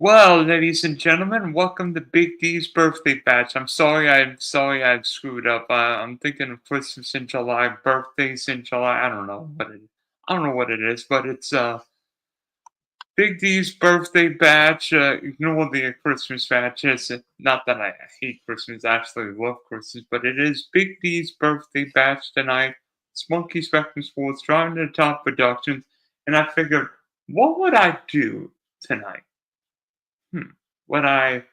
Well, ladies and gentlemen, welcome to Big D's birthday batch. I'm sorry I've screwed up. I'm thinking of Christmas in July, birthdays in July. I don't know what it is, but it's Big D's birthday batch. Ignore the Christmas batch. It's not that I hate Christmas. I actually love Christmas, but it is Big D's birthday batch tonight. It's Monkey Spectrum Sports driving to the top productions, and I figured, what would I do tonight? Hmm. Would I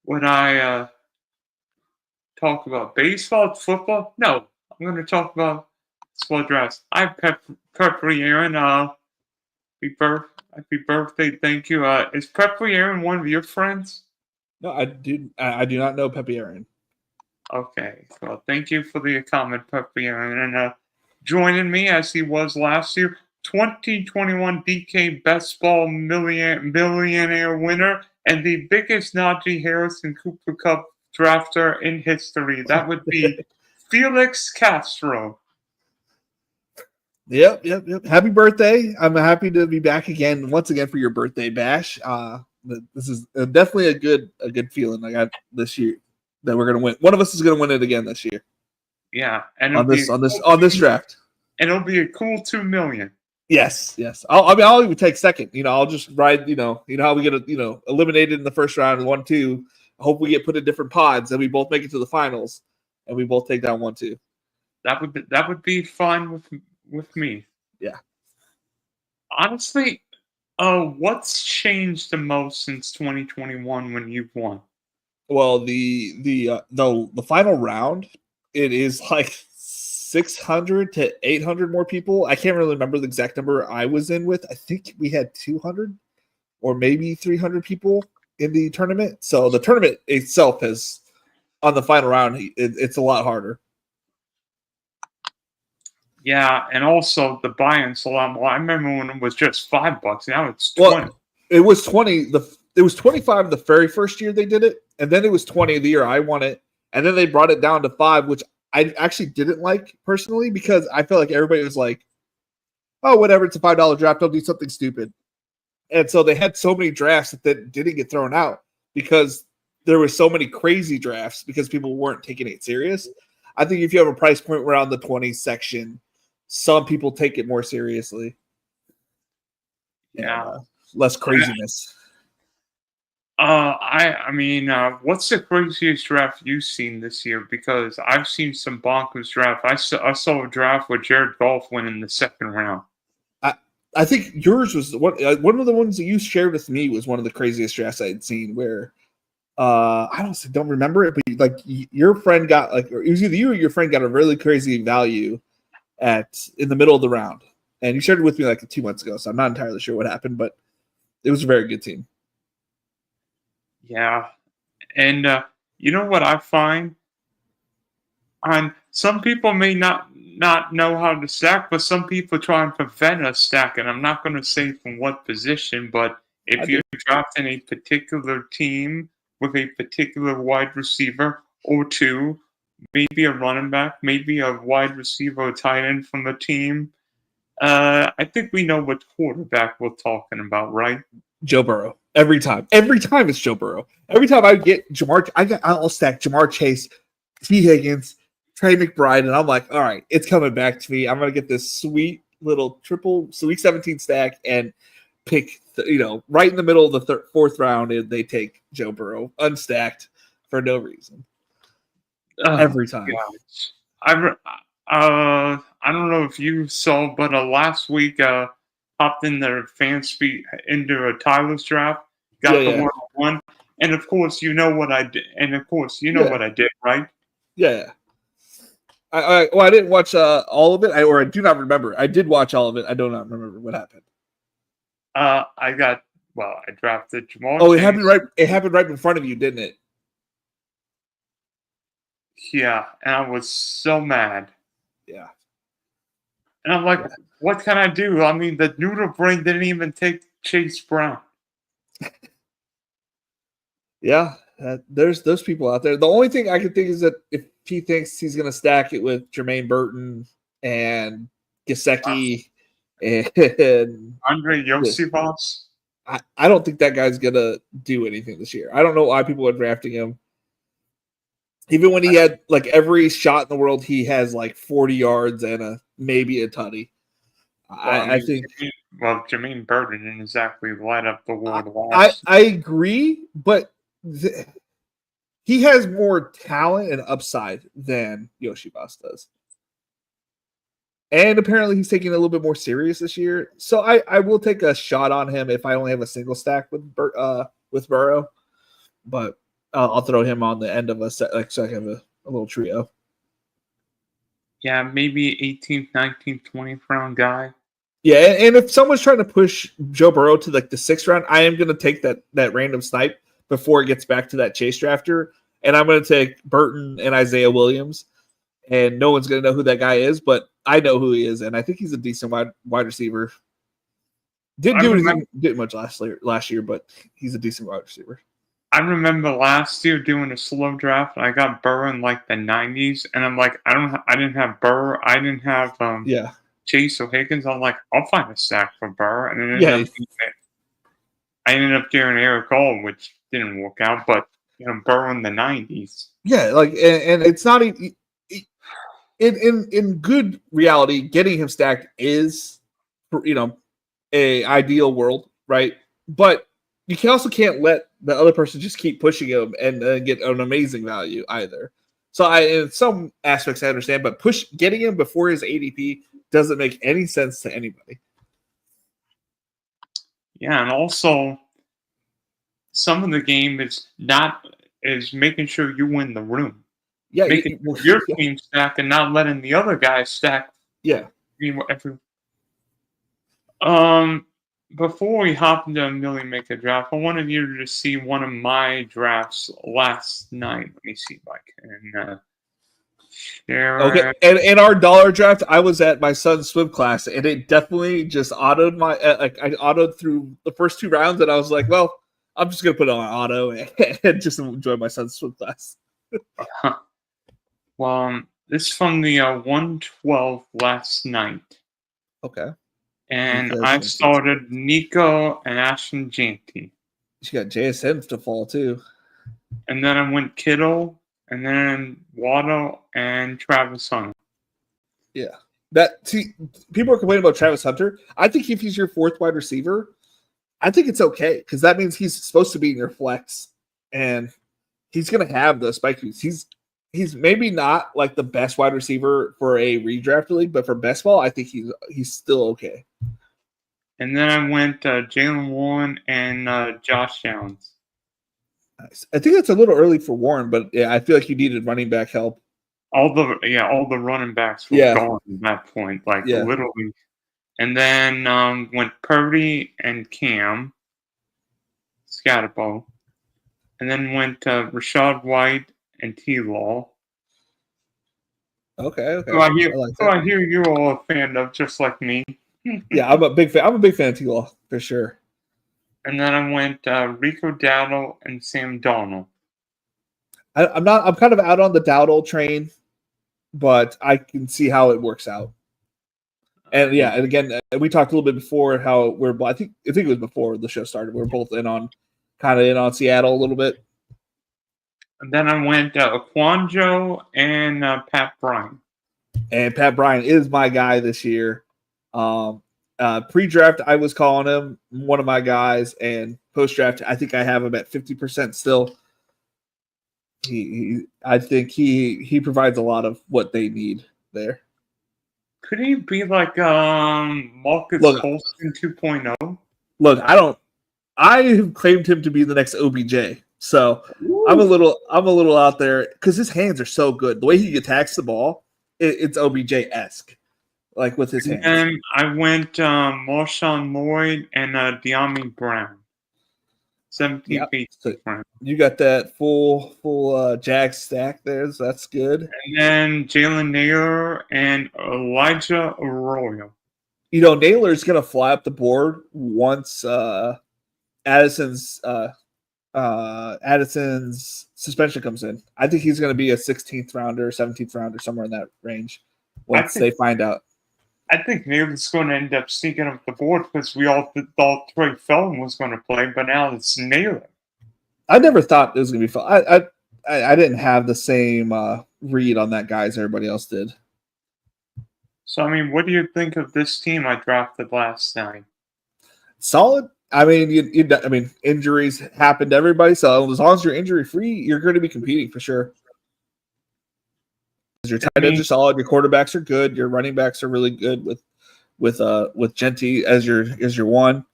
would I talk about baseball, football? No, I'm going to talk about sport drafts. I have Peppery Aaron. Happy birthday! Thank you. Is Peppery Aaron one of your friends? No, I do. I do not know Pepe Aaron. Okay, well, thank you for the comment, Peppery Aaron, and joining me as he was last year, 2021 DK Best Ball Millionaire winner and the biggest Najee Harrison Cooper Cup drafter in history. That would be Felix Castro. Yep. Happy birthday! I'm happy to be back once again for your birthday bash. This is definitely a good feeling I got this year that we're gonna win. One of us is gonna win it again this year. Yeah, and on this draft, and it'll be a cool 2 million. Yes. I'll even take second. I'll just ride. How we get eliminated in the first round, 1-2. I hope we get put in different pods and we both make it to the finals, and we both take down 1-2. That would be fun with me. Yeah. Honestly, what's changed the most since 2021 when you've won? Well, the final round, it is like 600 to 800 more people. I can't really remember the exact number I was in with. I think we had 200 or maybe 300 people in the tournament. So the tournament itself has, on the final round, it's a lot harder. Yeah, and also the buy-in's a lot more. I remember when it was just $5. Now it's 20. Well, it was 20. It was 25 the very first year they did it, and then it was 20 the year I won it, and then they brought it down to 5, which I actually didn't like personally because I felt like everybody was like, "Oh, whatever, it's a $5 draft. I'll do something stupid." And so they had so many drafts that didn't get thrown out because there were so many crazy drafts because people weren't taking it serious. I think if you have a price point around the 20 section, some people take it more seriously. Yeah. Less craziness. I mean, what's the craziest draft you've seen this year? Because I've seen some bonkers draft. I saw a draft where Jared Goff went in the second round. I think yours was one of the ones that you shared with me was one of the craziest drafts I had seen where I don't remember it, but like your friend got it was either you or your friend got a really crazy value in the middle of the round, and you shared it with me like 2 months ago, so I'm not entirely sure what happened, but it was a very good team. Yeah, and you know what I find? And some people may not know how to stack, but some people try and prevent us stacking. I'm not going to say from what position, but if you're drafting a particular team with a particular wide receiver or two, maybe a running back, maybe a wide receiver or tight end from the team, I think we know what quarterback we're talking about, right? Joe Burrow. Every time it's Joe Burrow. Every time I get I'll stack Jamar Chase, T. Higgins, Trey McBride, and I'm like, all right, it's coming back to me. I'm gonna get this sweet little triple Week 17 stack and pick, right in the middle of the fourth round, and they take Joe Burrow unstacked for no reason. Every time. I don't know if you saw, but last week hopped in their fan speed into a Tyler's draft, got the 1-1, and of course you know what I did, what I did, right? Yeah. I didn't watch all of it, or I do not remember. I did watch all of it. I do not remember what happened. I drafted Jamal. Oh, it happened right in front of you, didn't it? Yeah, and I was so mad. Yeah. And I'm like, what can I do? I mean, the noodle brain didn't even take Chase Brown. Yeah, there's those people out there. The only thing I can think is that if he thinks he's going to stack it with Jermaine Burton and Gesicki and Andre Yosivas. I don't think that guy's gonna do anything this year. I don't know why people are drafting him. Even when he had like every shot in the world, he has like 40 yards and maybe a tutty. I think. Jermaine Burton didn't exactly light up the world. I agree, but he has more talent and upside than Yoshi Boss does. And apparently he's taking it a little bit more serious this year. So I will take a shot on him if I only have a single stack with Burrow. But I'll throw him on the end of a set, like so I have a little trio. Yeah, maybe 18th, 19th, 20th round guy. Yeah, and if someone's trying to push Joe Burrow to like the 6th round, I am going to take that random snipe before it gets back to that chase drafter. And I'm going to take Burton and Isaiah Williams. And no one's going to know who that guy is, but I know who he is. And I think he's a decent wide receiver. Didn't do anything much last year, but he's a decent wide receiver. I remember last year doing a slow draft, and I got Burrow in like the 90s, and I'm like, I didn't have Burrow, I didn't have Chase or Higgins. I'm like, I'll find a stack for Burrow, and then I ended up doing Eric Hall, which didn't work out, but Burrow in the 90s. Yeah, like, and it's not in good reality, getting him stacked is, a ideal world, right? But you also can't let the other person just keep pushing him and get an amazing value either. So in some aspects I understand, but getting him before his ADP doesn't make any sense to anybody. Yeah, and also some of the game is making sure you win the room. Yeah, making your team stack and not letting the other guys stack. Yeah. Before we hop into a Million Maker draft, I wanted you to see one of my drafts last night. Let me see if I can share. Okay, and in our dollar draft, I was at my son's swim class, and it definitely just autoed I autoed through the first 2 rounds, and I was like, well, I'm just gonna put it on auto and just enjoy my son's swim class. Well, this is from the 112 last night. Okay. And I started Nico and Ashton Janty. She got JSNs to fall too. And then I went Kittle, and then Waddle and Travis Hunter. Yeah. People are complaining about Travis Hunter. I think if he's your 4th wide receiver, I think it's okay because that means he's supposed to be in your flex, and he's going to have the spike views. He's maybe not like the best wide receiver for a redraft league, but for best ball, I think he's still okay. And then I went Jalen Warren and Josh Downs. Nice. I think that's a little early for Warren, but yeah, I feel like you needed running back help. All the running backs were gone at that point, literally. And then went Purdy and Cam, Scatterbo. And then went Rashad White and T-Law. Okay. So I hear you're all a fan of, just like me. Yeah, I'm a big fan. I'm a big fan of T-Law for sure. And then I went Rico Dowdle and Sam Darnold. I'm kind of out on the Dowdle train, but I can see how it works out. And yeah, and again, we talked a little bit before how I think it was before the show started. We were both in on Seattle a little bit. And then I went Quanjo and Pat Bryant. And Pat Bryant is my guy this year. Pre-draft, I was calling him one of my guys, and post-draft, I think I have him at 50% still. I think he provides a lot of what they need there. Could he be like Marcus Colston 2.0? Look, I have claimed him to be the next OBJ. So ooh. I'm a little out there because his hands are so good. The way he attacks the ball, it's OBJ-esque, like with his hands. And I went Marshawn Lloyd and De'Ami Brown. 17 feet. So you got that full Jag stack there. So that's good. And then Jalen Naylor and Elijah Arroyo. Naylor's gonna fly up the board once Addison's suspension comes in. I think he's going to be a 16th rounder, 17th rounder, somewhere in that range once they find out. I think Naylor's going to end up sneaking up the board because we all thought Trey Felton was going to play, but now it's Naylor. I never thought it was going to be fun. I didn't have the same read on that guy as everybody else did. So, I mean, what do you think of this team I drafted last night? Solid. I mean, I mean, injuries happen to everybody, so as long as you're injury free, you're going to be competing for sure. Your tight ends are solid. Your quarterbacks are good. Your running backs are really good with Genty as your one,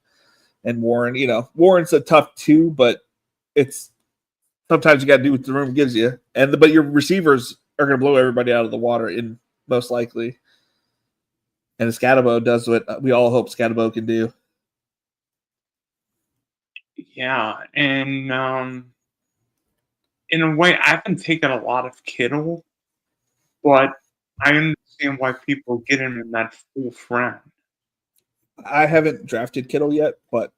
and Warren. You know, Warren's a tough two, but it's sometimes you got to do what the room gives you. But your receivers are going to blow everybody out of the water, in most likely. And Scatabo does what we all hope Scatabo can do. Yeah, and in a way, I haven't taken a lot of Kittle, but I understand why people get him in that fourth round. I haven't drafted Kittle yet, but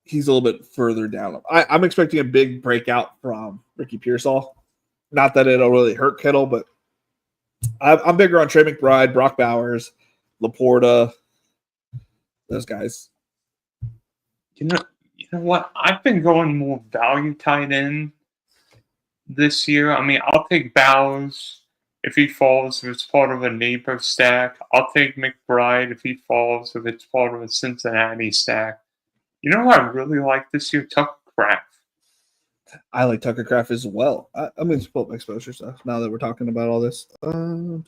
he's a little bit further down. I'm expecting a big breakout from Ricky Pearsall. Not that it'll really hurt Kittle, but I'm bigger on Trey McBride, Brock Bowers, Laporta, those guys. You know what? I've been going more value tight end this year. I mean, I'll take Bowers if he falls, if it's part of a neighbor stack. I'll take McBride if he falls, if it's part of a Cincinnati stack. You know what I really like this year? Tucker Kraft. I like Tucker Kraft as well. I'm going to pull up my exposure stuff now that we're talking about all this. Let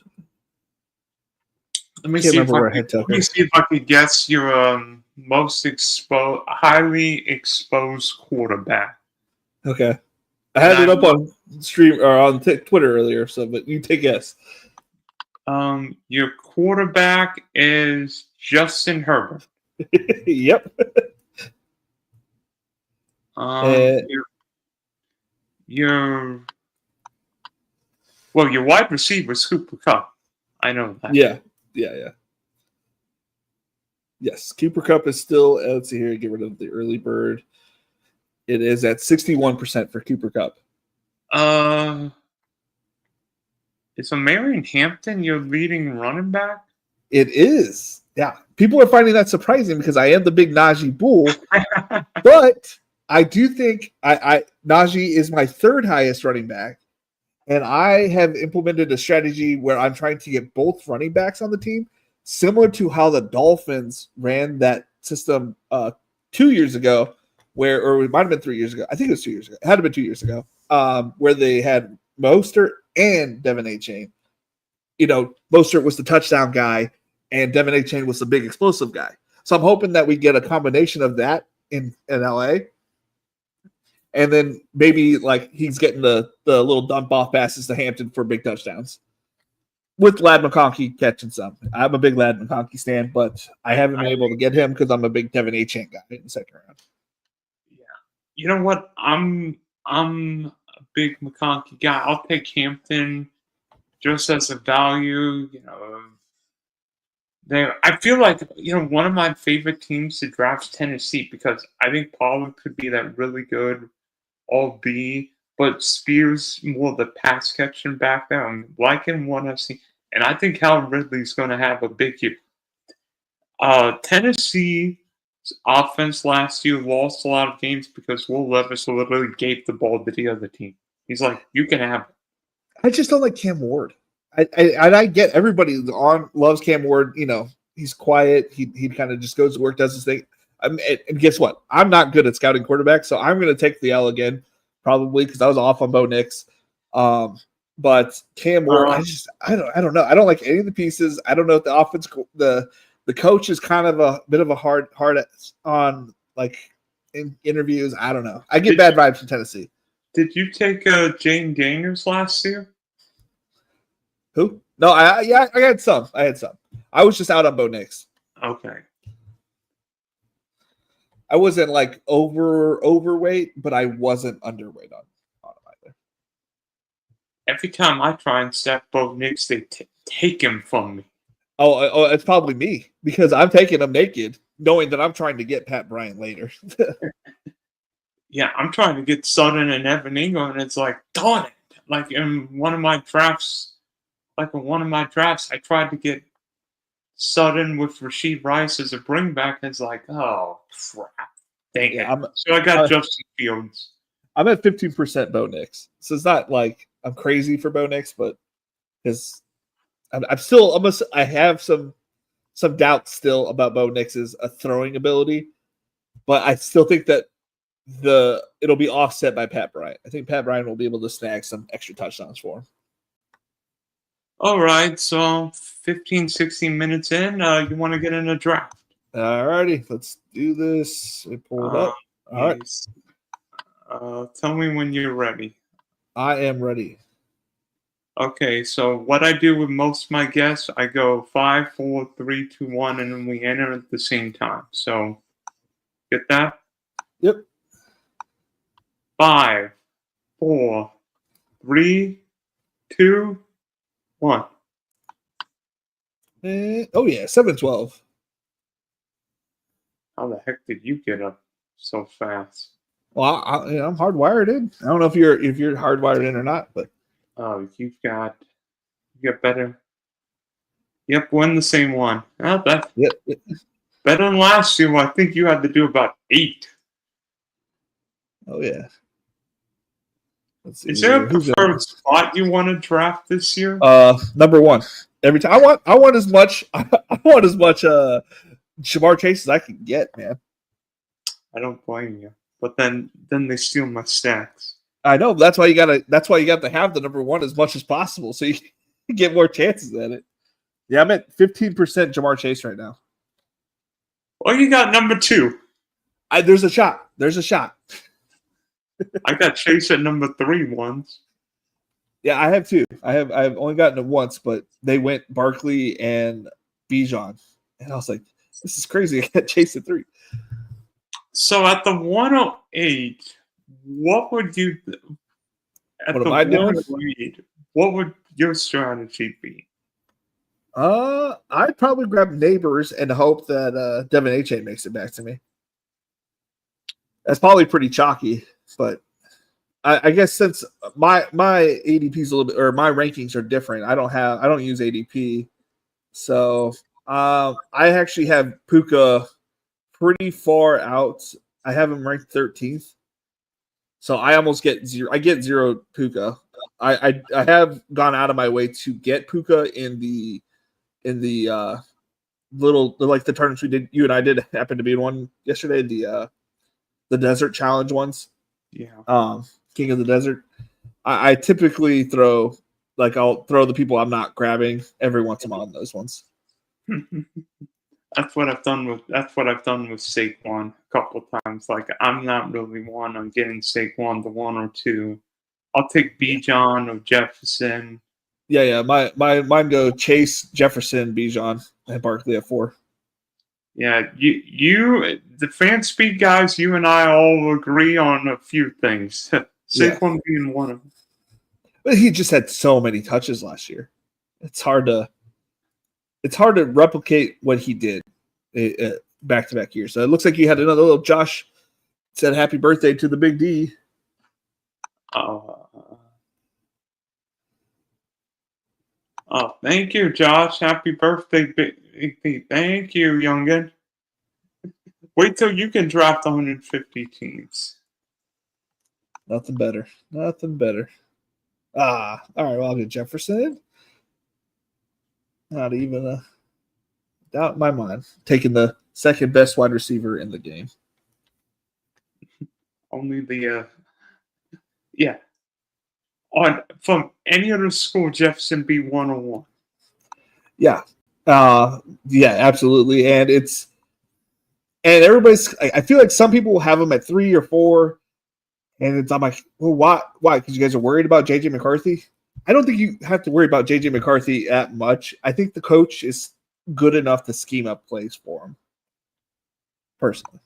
me see if I could guess your most highly exposed quarterback. Okay. I had it up on stream or on Twitter earlier, but you take a guess. Your quarterback is Justin Herbert. Yep. Your wide receiver is Cooper Kupp. I know that. Yeah. Yes, Cooper Kupp is still. Let's see here. Get rid of the early bird. It is at 61% for Cooper Kupp. Is Marion Hampton your leading running back? It is. Yeah, people are finding that surprising because I am the big Najee bull, but I do think Najee is my third highest running back, and I have implemented a strategy where I'm trying to get both running backs on the team, similar to how the Dolphins ran that system 2 years ago, or it might have been 3 years ago. I think it was 2 years ago. It had to be 2 years ago, where they had Mostert and Devin Achane. You know, Mostert was the touchdown guy, and Devin Achane was the big explosive guy. So I'm hoping that we get a combination of that in LA. And then maybe like he's getting the little dump off passes to Hampton for big touchdowns. With Ladd McConkey catching some. I'm a big Ladd McConkey stan, but I haven't been able to get him because I'm a big Devin Achane guy in the second round. Yeah. You know what? I'm a big McConkey guy. I'll take Hampton just as a value, you know. I feel like, you know, one of my favorite teams to draft Tennessee because I think Pollard could be that really good all-B, but Spears more the pass catching back there. I'm liking what I've seen, and I think Cal Ridley's going to have a big year. Tennessee's offense last year lost a lot of games because Will Levis literally gave the ball to the other team. He's like, you can have it. I just don't like Cam Ward. I get everybody loves Cam Ward. You know, he's quiet. He kind of just goes to work, does his thing. And guess what? I'm not good at scouting quarterbacks, so I'm going to take the L again, probably because I was off on Bo Nix. But Cam Ward, I don't know. I don't like any of the pieces. I don't know if the offense, the coach is kind of a bit of a hard on like in interviews. I don't know. I get bad vibes from Tennessee. Did you take Jane Daniels last year? Who? No, I had some. I was just out on Bo Nix. Okay. I wasn't like overweight, but I wasn't underweight on him either. Every time I try and stack Bo Nix, they take him from me. Oh, it's probably me because I'm taking him naked, knowing that I'm trying to get Pat Bryant later. Yeah, I'm trying to get Sutton and Evan Ingram, and it's like, darn it! Like in one of my drafts, I tried to get Sutton with Rasheed Rice as a bring back is like, oh crap, dang Yeah, it. So I got Justin Fields. I'm at 15% Bo Nix, so it's not like I'm crazy for Bo Nix, but because I'm still almost I have some doubts still about Bo Nix's throwing ability, but I still think that it'll be offset by Pat Bryant. I think Pat Bryant will be able to snag some extra touchdowns for him. All right, so 15, 16 minutes in, you want to get in a draft? All righty, let's do this. We pull it up. All right. Yes. Tell me when you're ready. I am ready. Okay, so what I do with most of my guests, I go 5, 4, 3, 2, 1, and then we enter at the same time. So, get that? Yep. 5, 4, 3, 2, 1. Oh yeah, 7-12. How the heck did you get up so fast? Well, I'm hardwired in. I don't know if you're hardwired in or not, but Oh, you got better. Yep, we're in the same one. Oh, that yeah. better than last year. I think you had to do about 8. Oh yeah. Let's see. Is there a preferred spot you want to draft this year? Number 1. Every time I want as much Shamar Chase as I can get, man. I don't blame you. But then they steal my stacks. I know that's why you got to have the number 1 as much as possible so you can get more chances at it. Yeah, I'm at 15% Jamar Chase right now. Well, you got number 2. There's a shot. There's a shot. I got Chase at number 3 once. Yeah, I have 2. I've only gotten it once, but they went Barkley and Bijan, and I was like, this is crazy. I got Chase at 3. So at the 108, what would you? At What the am I doing? 108, what would your strategy be? I'd probably grab Neighbors and hope that Devin A-Chain makes it back to me. That's probably pretty chalky, but I guess since my ADP is a little bit, or my rankings are different, I don't use ADP, so I actually have Puka pretty far out. I have him ranked 13th, so I almost get 0. I get 0 Puka. I have gone out of my way to get Puka in the little, like the tournaments we did. You and I did happen to be in one yesterday. The desert challenge ones. Yeah. King of the Desert. I typically I'll throw the people I'm not grabbing every once in a while on those ones. That's what I've done with Saquon a couple times. Like I'm not really one on getting Saquon to 1 or 2. I'll take Bijan or Jefferson. Yeah. Mine go Chase, Jefferson, Bijan, and Barkley at 4. Yeah, you the fan speed guys, you and I all agree on a few things. Saquon being one of them. But he just had so many touches last year. It's hard to replicate what he did back-to-back years. So it looks like you had another little Josh said happy birthday to the Big D. Oh, thank you, Josh. Happy birthday, Big D. Thank you, youngin. Wait till you can draft 150 teams. Nothing better. All right, well, I'll get Jefferson. Not even a doubt in my mind. Taking the second best wide receiver in the game. Only from any other school, Jefferson be 101. Yeah. Yeah, absolutely. And everybody's, I feel like some people will have him at 3 or 4. And I'm like, well, why? Because you guys are worried about JJ McCarthy? I don't think you have to worry about JJ McCarthy that much. I think the coach is good enough to scheme up plays for him. Personally.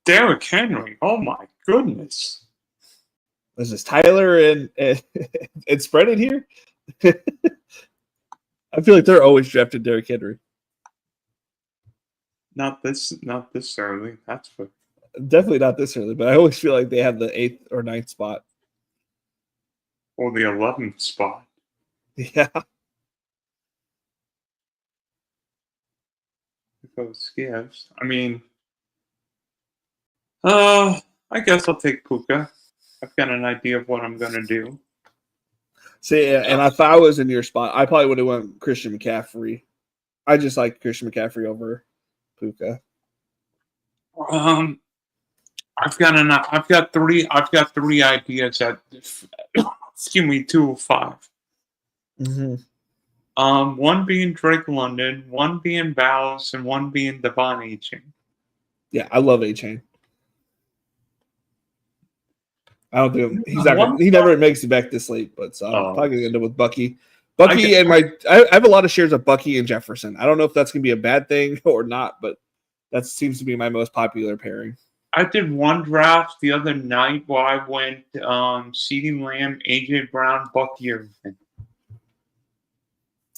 Derrick Henry. Oh my goodness. Is this Tyler and spread it here? I feel like they're always drafting Derrick Henry. Not this early. That's for definitely not this early, but I always feel like they have the 8th or 9th spot. Or the 11th spot. Yeah. Goes gives. I mean, I guess I'll take Puka. I've got an idea of what I'm gonna do. See, and if I was in your spot, I probably would have went Christian McCaffrey. I just like Christian McCaffrey over Puka. I've got three ideas at excuse me, 205. One being Drake London, one being Bows, and one being Devon A-Chain. Yeah, I love A-Chain. I don't think he never makes it back this late, but so I'm probably gonna end up with Bucky. I have a lot of shares of Bucky and Jefferson. I don't know if that's gonna be a bad thing or not, but that seems to be my most popular pairing. I did one draft the other night where I went CeeDee Lamb, AJ Brown, Bucky Irvin.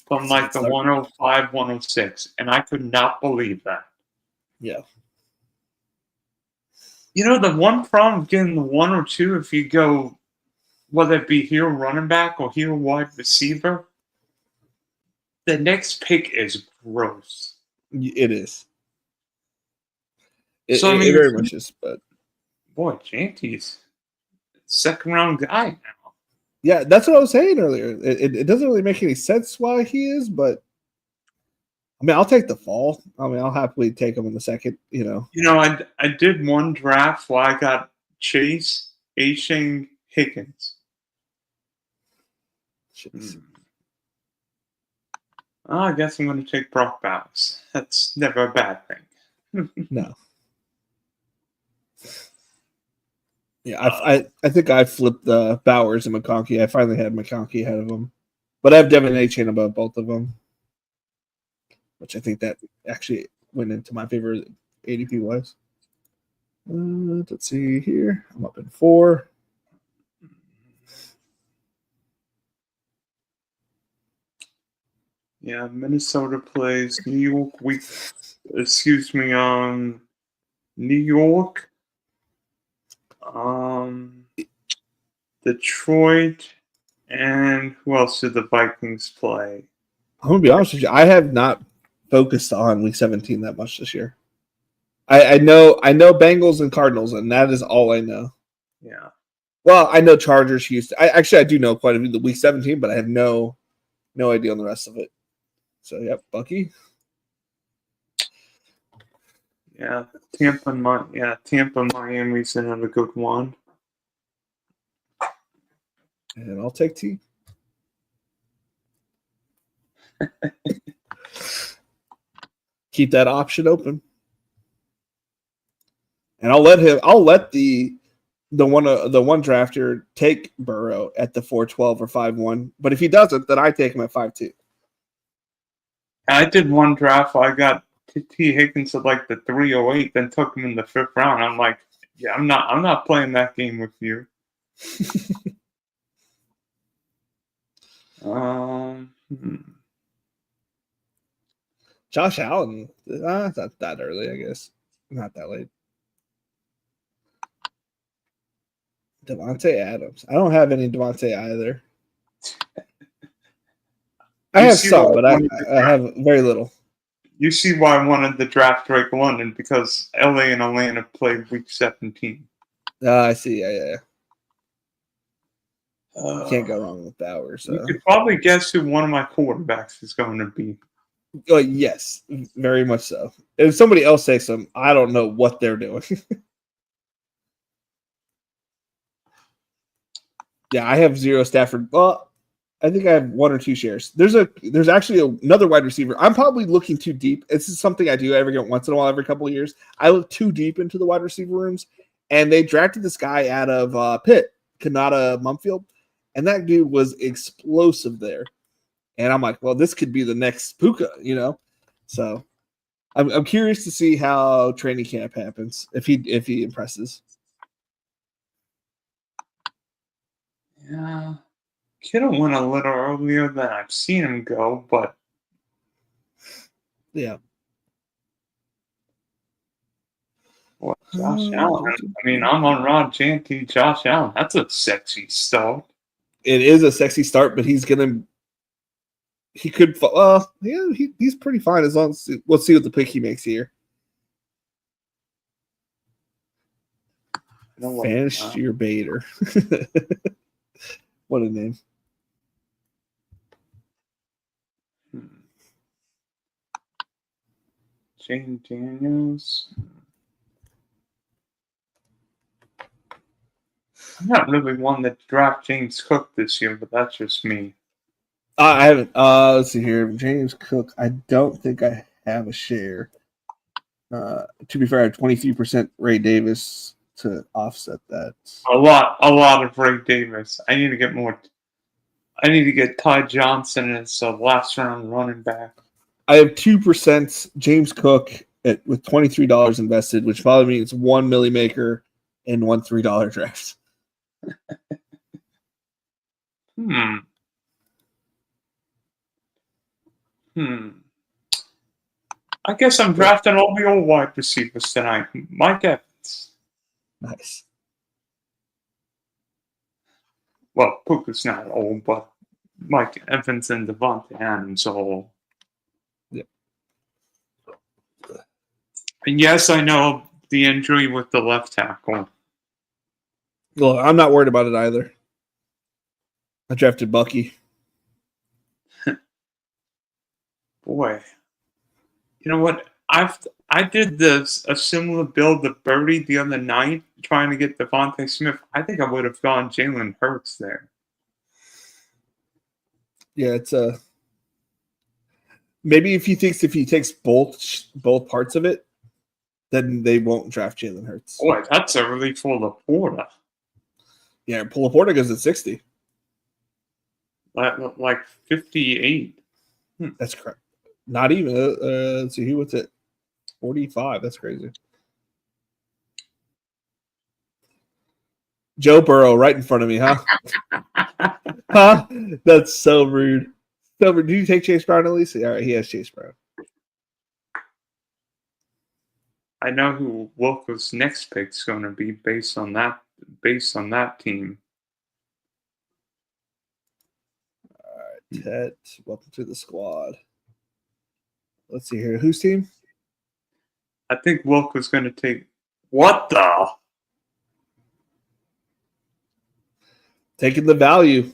From like the 105, 106, and I could not believe that. Yeah. You know, the one problem getting the 1 or 2, if you go, whether it be hero running back or hero wide receiver, the next pick is gross. It is. It very much is, but boy, Janty's second round guy now. Yeah, that's what I was saying earlier. It doesn't really make any sense why he is, but I mean, I'll take the fall. I mean, I'll happily take him in the second. I did one draft where I got Chase, A-Chain, Higgins. I guess I'm going to take Brock Bowers. That's never a bad thing. No. Yeah, I think I flipped the Bowers and McConkey. I finally had McConkey ahead of him, but I have Devin A-Chain above both of them, which I think that actually went into my favor ADP wise. Let's see here. I'm up in 4. Yeah, Minnesota plays New York New York, Detroit, and who else did the Vikings play? I'm gonna be honest with you. I have not focused on Week 17 that much this year. I know Bengals and Cardinals, and that is all I know. Yeah. Well, I know Chargers, Houston. I do know quite a bit of the Week 17, but I have no idea on the rest of it. So, yep, Bucky. Yeah, Tampa, Miami's another good one. And I'll take T. Keep that option open. And I'll let the one drafter take Burrow at the 4.12 or 5.1. But if he doesn't, then I take him at 5.2. I did one draft where I got T. Higgins at like the 308, then took him in the 5th round. I'm like, yeah, I'm not playing that game with you. Josh Allen, it's not that early, I guess. Not that late. Devontae Adams. I don't have any Devontae either. I have some, but I have very little. You see why I wanted the draft Drake London, because LA and Atlanta play Week 17. I see. Yeah. Can't go wrong with Bowers. You could probably guess who one of my quarterbacks is going to be. Yes, very much so. If somebody else takes them, I don't know what they're doing. Yeah, I have 0 Stafford. Well, I think I have 1 or 2 shares. There's actually another wide receiver. I'm probably looking too deep. This is something I do every once in a while, every couple of years. I look too deep into the wide receiver rooms, and they drafted this guy out of Pitt, Kanata Mumfield, and that dude was explosive there. And I'm like, well, this could be the next Puka, So I'm curious to see how training camp happens if he impresses. Yeah. Kittle went a little earlier than I've seen him go, but yeah. Well, Josh Allen. I mean, I'm on Rod Janty, Josh Allen. That's a sexy start. It is a sexy start, but he's gonna he could. Yeah, he's pretty fine as long as we'll see what the pick he makes here. Finish your baiter. What a name. Jane Daniels. I'm not really one to draft James Cook this year, but that's just me. I haven't. Let's see here. James Cook. I don't think I have a share. To be fair, I have 23% Ray Davis to offset that. A lot of Ray Davis. I need to get more. I need to get Ty Johnson as a last round running back. I have 2% James Cook with $23 invested, which probably means one Millie Maker and one $3 draft. I guess I'm drafting all the old wide receivers tonight. Mike Evans. Nice. Well, Puka's not old, but Mike Evans and Devontae Adams are old. Yep. And yes, I know the injury with the left tackle. Well, I'm not worried about it either. I drafted Bucky. Boy, you know what? I did a similar build to Birdie the other night, trying to get Devontae Smith. I think I would have gone Jalen Hurts there. Yeah, it's maybe if he takes both parts of it, then they won't draft Jalen Hurts. Boy, that's a relief for Laporta. Yeah, Laporta goes at 60. Like 58. That's correct. Not even. Let's see, what's it? 45. That's crazy. Joe Burrow right in front of me, huh? Huh? That's so rude. So rude. Did you take Chase Brown at least? All right, he has Chase Brown. I know who Wilco's next pick's going to be based on that team. All right, Ted, welcome to the squad. Let's see here. Whose team? I think Wilco's going to take. What the? Taking the value.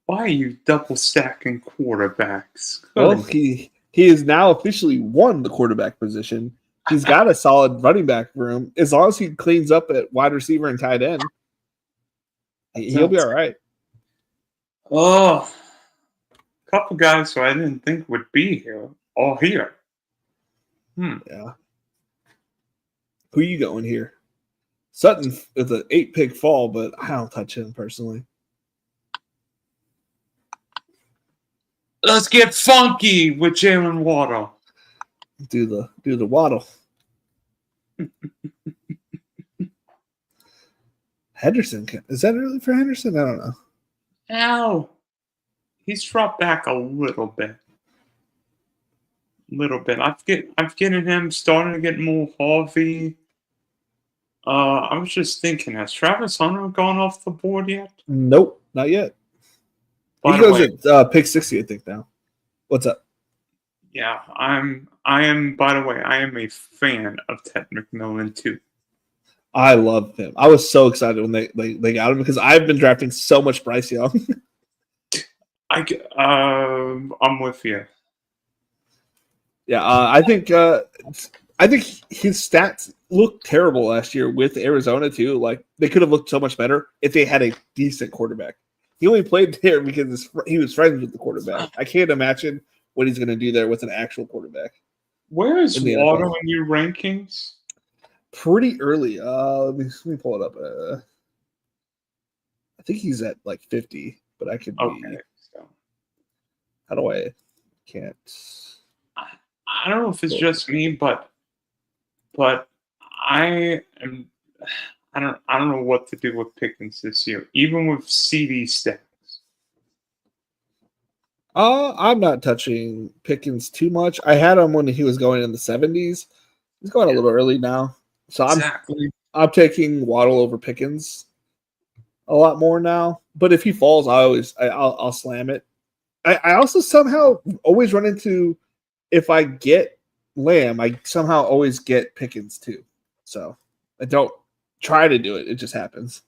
Why are you double stacking quarterbacks? Well, he has now officially won the quarterback position. He's got a solid running back room. As long as he cleans up at wide receiver and tight end, he'll be all right. Oh, a couple guys who I didn't think would be here, all here. Yeah. Who you going here? Sutton is an 8-pick fall, but I don't touch him personally. Let's get funky with Jalen Waddle. Do the Waddle. Henderson, is that really for Henderson? I don't know. Ow. He's dropped back a little bit. I've getting him starting to get more Harvey. I was just thinking, has Travis Hunter gone off the board yet? Nope, not yet. He goes at pick 60, I think, now. What's up? Yeah, I am. By the way, I am a fan of Ted McMillan too. I love him. I was so excited when they got him because I've been drafting so much Bryce Young. I'm with you. Yeah, I think his stats looked terrible last year with Arizona too. Like they could have looked so much better if they had a decent quarterback. He only played there because he was friends with the quarterback. I can't imagine what he's going to do there with an actual quarterback. Where is Waddle in your rankings? Pretty early. Let me pull it up. I think he's at like 50, but I could be. Okay. So. How do I? Can't. I don't know if it's just me, but I am. I don't know what to do with Pickens this year, even with CD stats. I'm not touching Pickens too much. I had him when he was going in the 70s. He's going a little early now, so I'm taking Waddle over Pickens. a lot more now. But if he falls, I'll slam it. I also somehow always run into, if I get Lamb, I somehow always get Pickens too. So I don't try to do it; it just happens.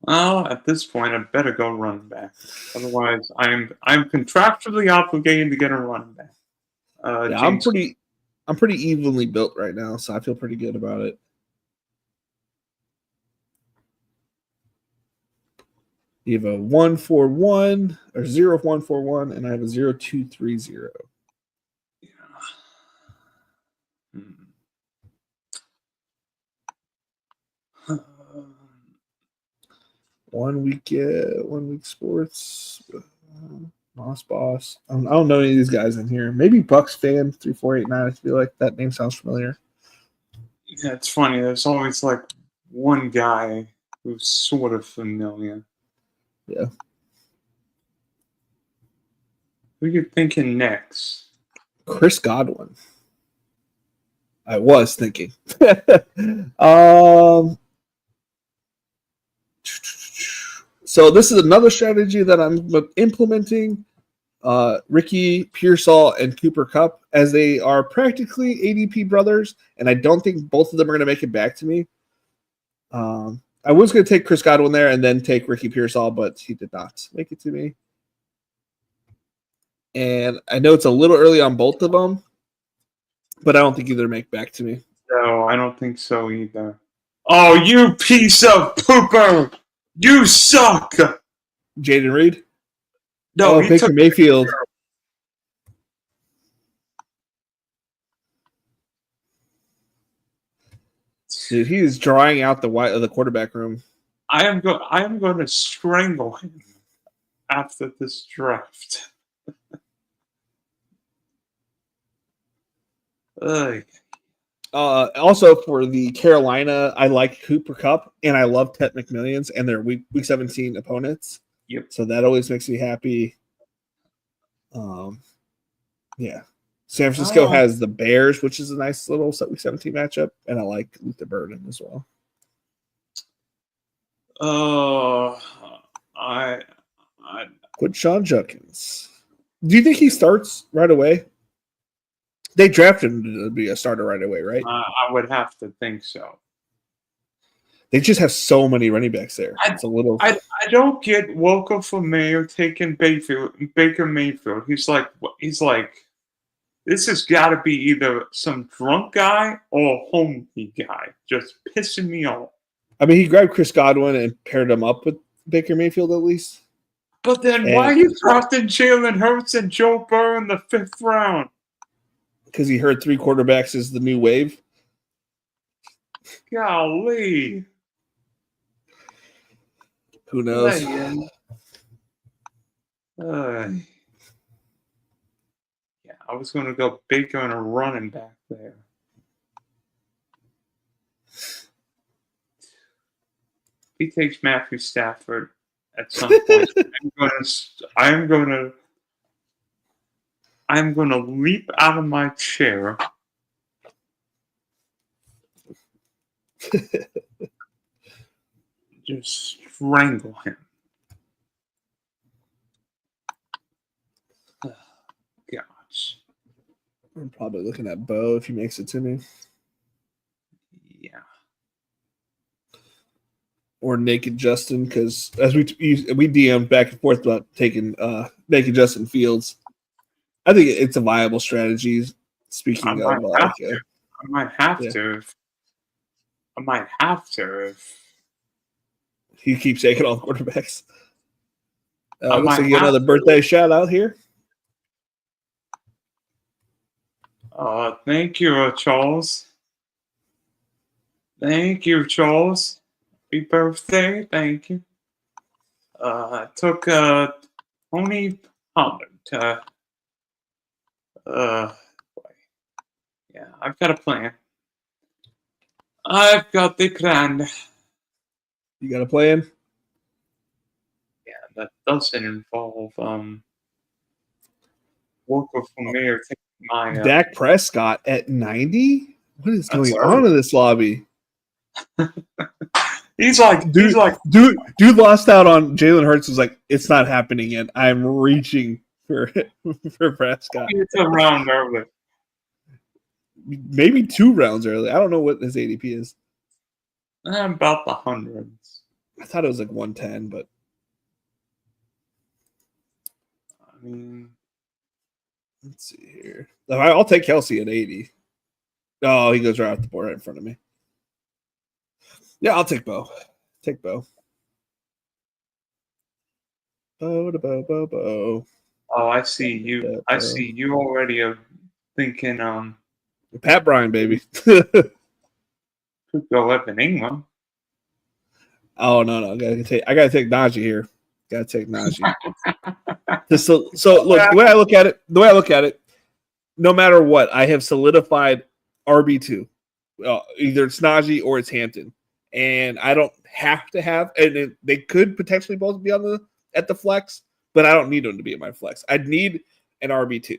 Well, at this point, I better go running back. Otherwise, I'm contractually obligated to get a running back. Yeah, James, I'm pretty evenly built right now, so I feel pretty good about it. You have a 141 or 0141, and I have a 0230. yeah. Hmm. 1 week, 1 week sports. Moss Boss. I don't know any of these guys in here. Maybe Bucks fan 3489. I feel like that name sounds familiar. Yeah, it's funny. There's always like one guy who's sort of familiar. Yeah. Who are you thinking next? Chris Godwin. I was thinking. So this is another strategy that I'm implementing. Ricky Pearsall and Cooper Kupp, as they are practically ADP brothers, and I don't think both of them are going to make it back to me. I was going to take Chris Godwin there and then take Ricky Pearsall, but he did not make it to me. And I know it's a little early on both of them, but I don't think either make back to me. No, I don't think so either. Oh, you piece of pooper! You suck! Jaden Reed? No, he Baker took Mayfield. Dude, he is drawing out the quarterback room. I am going to strangle him after this draft. Also for the Carolina, I like Cooper Kupp and I love Tet McMillions and their week 17 opponents. Yep. So that always makes me happy. Yeah. San Francisco has the Bears, which is a nice little week 17 matchup, and I like Luther Burden as well. Quit Sean Judkins. Do you think he starts right away? They drafted him to be a starter right away, right? I would have to think so. They just have so many running backs there. It's a little. I don't get Welcome for Mayor taking Baker Mayfield. He's like, this has got to be either some drunk guy or a homie guy, just pissing me off. I mean, he grabbed Chris Godwin and paired him up with Baker Mayfield at least. But then why are you drafting Jalen Hurts and Joe Burrow in the 5th round? Because he heard 3 quarterbacks is the new wave. Golly. Who knows? Yeah, I was going to go Baker and a running back there. He takes Matthew Stafford at some point. I'm going to leap out of my chair. Just strangle him. Gosh. I'm probably looking at Bo if he makes it to me. Yeah. Or Naked Justin, because as we DM'd back and forth about taking Naked Justin Fields, I think it's a viable strategy. Speaking of, I might have to. I might have to if he keeps taking all the quarterbacks. Looks like you get another birthday shout out here. Thank you, Charles. Thank you, Charles. Happy birthday. Thank you. I took Tony Pollard. Yeah, I've got a plan. I've got the plan. You got a plan? Yeah, that doesn't involve Walker for mayor taking my Dak Prescott at 90? What is going on in this lobby? He's like, dude lost out on Jalen Hurts. Was like, it's not happening yet. I'm reaching for Prescott. it's a round early. Maybe 2 rounds early. I don't know what his ADP is. About the hundreds. I thought it was like 110, but I mean, let's see here. I'll take Kelsey at 80. Oh, he goes right off the board right in front of me. Yeah, I'll take Bo. Take Bo. Bo. Oh, I see you. I see you already are thinking Pat Bryan, baby. could go up in England. Oh no. I gotta take Najee here. Gotta take Najee. so look, the way I look at it, no matter what, I have solidified RB2. Either it's Najee or it's Hampton. And I don't have to have, and they could potentially both be at the flex, but I don't need them to be at my flex. I'd need an RB2.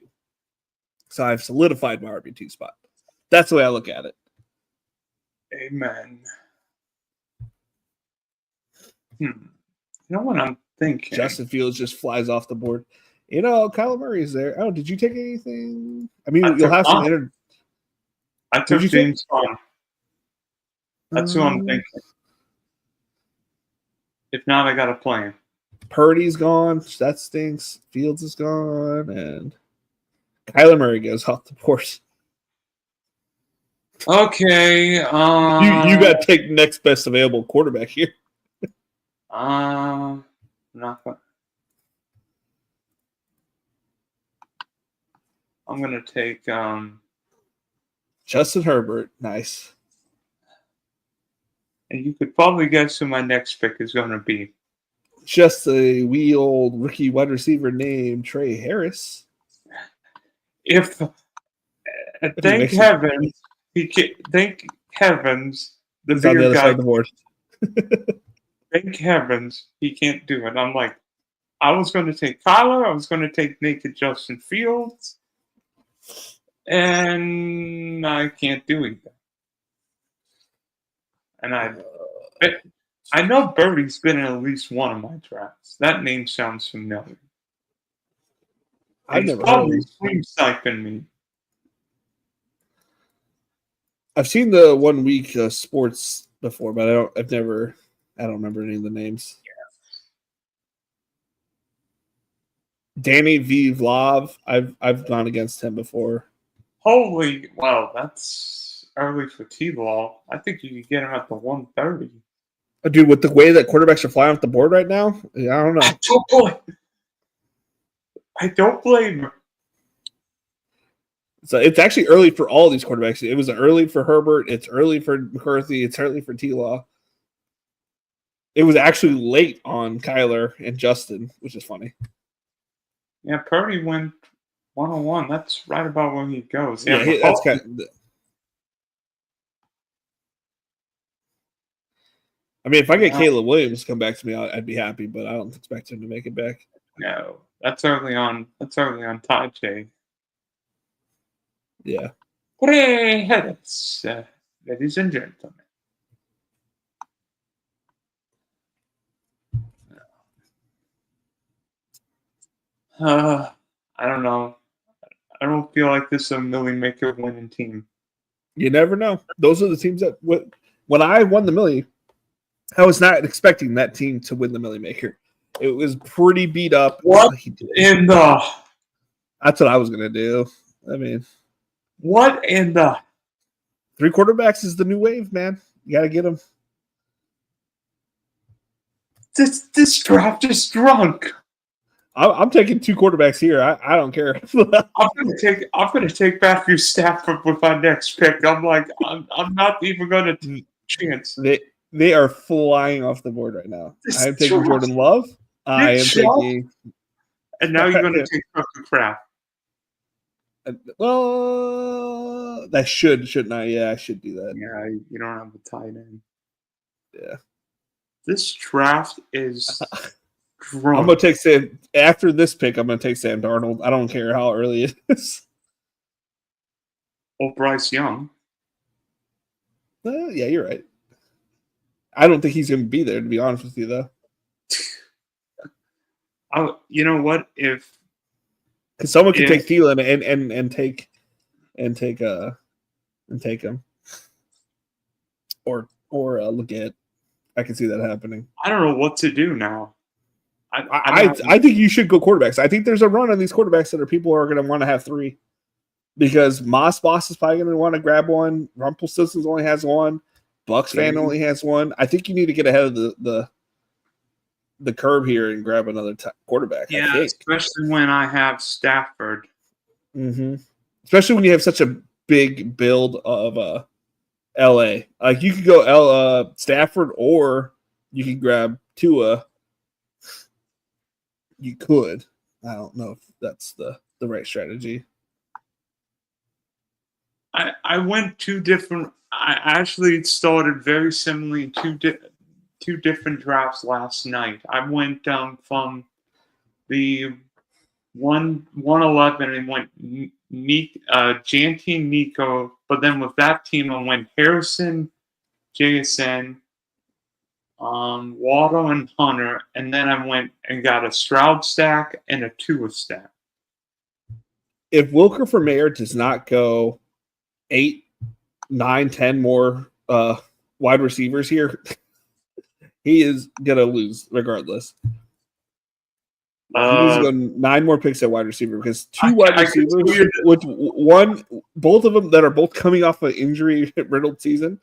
So I've solidified my RB2 spot. That's the way I look at it. Amen. You know what I'm thinking? Justin Fields just flies off the board. Kyler Murray's there. Oh, did you take anything? I mean, you'll have some. I took James Conner. That's who I'm thinking. If not, I got a plan. Purdy's gone. That stinks. Fields is gone, and Kyler Murray goes off the board. Okay. You got to take next best available quarterback here. Not gonna. I'm gonna take Justin Herbert. Nice. And you could probably guess who my next pick is going to be. Just a wee old rookie wide receiver named Trey Harris. Thank heavens, thank heavens, the He's on the bigger other guy. side of the board. Thank heavens he can't do it. I'm like, I was going to take Kyler. I was going to take naked Justin Fields, and I can't do either. And I know Birdie's been in at least one of my drafts. That name sounds familiar. I've He's never heard of probably him. swing sniping me. I've seen the 1 week sports before, but I don't remember any of the names. Danny V. Vlav. I've gone against him before. Holy, wow, that's early for T-Law. I think you could get him at the 130. Dude, with the way that quarterbacks are flying off the board right now, I don't know. I don't blame him. So it's actually early for all these quarterbacks. It was early for Herbert. It's early for McCarthy. It's early for T-Law. It was actually late on Kyler and Justin, which is funny. Yeah, Purdy went 101. That's right about where he goes. Yeah, that's kind of. I mean, if I get Caleb Williams to come back to me, I'd be happy, but I don't expect him to make it back. No, that's early on. That's early on Tajay. Yeah. Hooray, heads, ladies and gentlemen. I don't know. I don't feel like this is a Millie Maker winning team. You never know. Those are the teams that when I won the Millie, I was not expecting that team to win the Millie Maker. It was pretty beat up. What in the? That's what I was gonna do. I mean, what in the? 3 quarterbacks is the new wave, man. You gotta get them. This draft is drunk. I'm taking 2 quarterbacks here. I don't care. I'm gonna take Matthew Stafford with my next pick. I'm not even gonna chance. They are flying off the board right now. I am taking Jordan Love. I am taking. And now you're gonna take Tucker Kraft. Well, that shouldn't I? Yeah, I should do that. Yeah, you don't have a tight end. Yeah. This draft is drunk. I'm gonna take Sam after this pick. I'm gonna take Sam Darnold. I don't care how early it is. Or Bryce Young. Yeah, you're right. I don't think he's going to be there, to be honest with you, though. You know what? Because someone could take Thielen and take him, or Leggett. I can see that happening. I don't know what to do now. I think you should go quarterbacks. I think there's a run on these quarterbacks that people are going to want to have 3, because Moss Boss is probably going to want to grab one. Rumpelstiltskin only has one. Bucks fan only has one. I think you need to get ahead of the curve here and grab another quarterback. Yeah, I think. Especially when I have Stafford. Mm-hmm. Especially when you have such a big build of LA. Like you could go Stafford, or you could grab Tua. You could. I don't know if that's the right strategy. I went 2 different. I actually started very similarly in 2 different drafts last night. I went from the 111 and went Janty Nico, but then with that team I went Harrison, JSN, Waddle and Hunter, and then I went and got a Stroud stack and a Tua stack. If Wilker for mayor does not go 8, 9, 10 more wide receivers here, he is gonna lose regardless. He needs to go 9 more picks at wide receiver, because 2 wide receivers, with both of them that are both coming off an injury riddled season.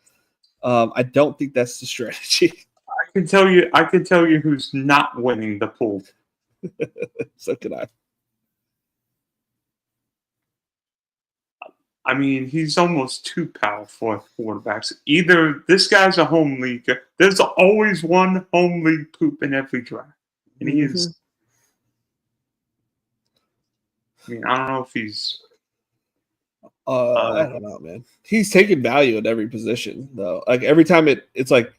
I don't think that's the strategy. I can tell you who's not winning the pool. So can I. I mean, he's almost too powerful at quarterbacks. Either this guy's a home league. There's always one home league poop in every draft, and he is. I mean, I don't know if he's. I don't know, man. He's taking value at every position, though. Like every time it's like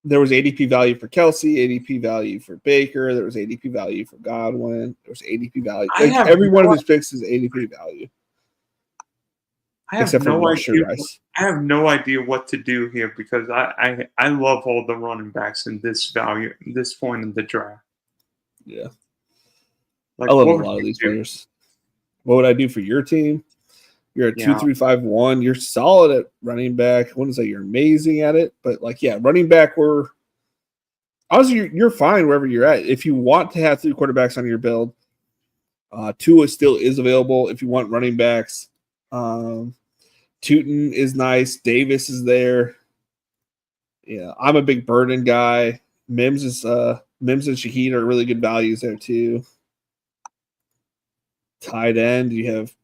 there was ADP value for Kelsey, ADP value for Baker, there was ADP value for Godwin, there was ADP value. Like every one of his picks is ADP value. I have no idea what to do here, because I love all the running backs in this point in the draft. Yeah, like, I love a lot of these players. What would I do for your team? You're at 2-3-5-1. You're solid at running back. I wouldn't say you're amazing at it, but running back, honestly, you're fine wherever you're at. If you want to have 3 quarterbacks on your build, Tua still is available. If you want running backs, Tootin is nice. Davis is there. Yeah, I'm a big Burden guy. Mims and Shaheed are really good values there too. Tight end, you have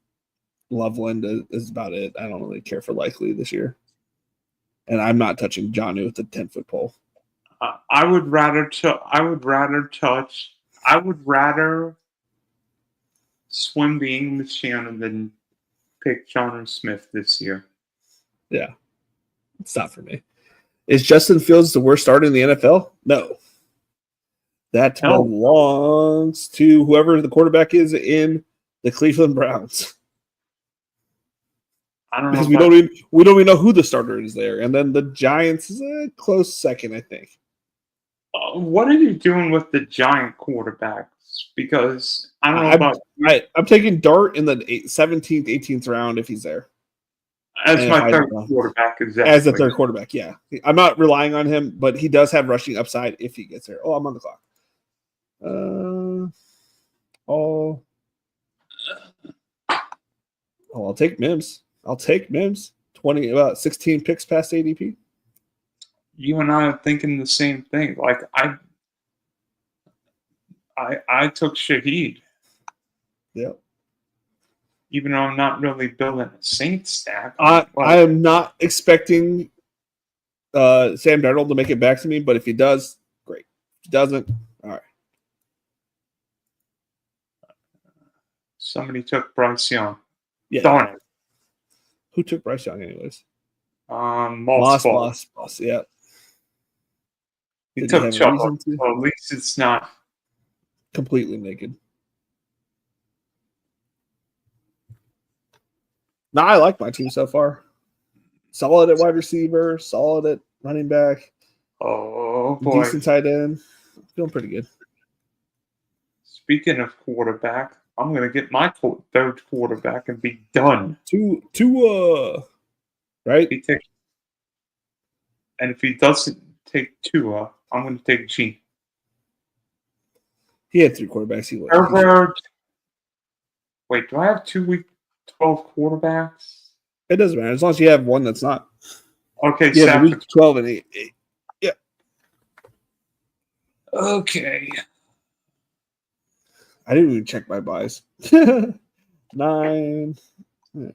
Loveland is about it. I don't really care for Likely this year, and I'm not touching Jonnu with the 10-foot pole. I would rather swim the English Channel than pick Jonnu Smith this year. Yeah, it's not for me. Is Justin Fields the worst starter in the NFL? No. That belongs to whoever the quarterback is in the Cleveland Browns. I don't know. Because we don't even know who the starter is there. And then the Giants is a close second, I think. What are you doing with the Giant quarterbacks? Because I don't know I'm taking Dart in the 17th, 18th round if he's there. As my third quarterback, exactly. As the third quarterback, yeah. I'm not relying on him, but he does have rushing upside if he gets there. Oh, I'm on the clock. I'll take Mims. 16 picks past ADP. You and I are thinking the same thing. Like I took Shaheed. Yep. Even though I'm not really building a Saints stack. I am not expecting Sam Darnold to make it back to me, but if he does, great. If he doesn't, all right. Somebody took Bryce Young. Yeah. Darn it. Who took Bryce Young anyways? Moss. Yeah. He took Chubb. Well, at least it's not completely naked. No, I like my team so far. Solid at wide receiver, solid at running back. Oh boy. Decent tight end. Feeling pretty good. Speaking of quarterback, I'm gonna get my third quarterback and be done. Right? And if he doesn't take Tua, I'm gonna take G. He had 3 quarterbacks. Herbert. Wait, do I have 2 week 12 quarterbacks? It doesn't matter as long as you have one that's not. Okay, Yeah, the week 12 and 8. Yeah. Okay. I didn't even check my buys. 9.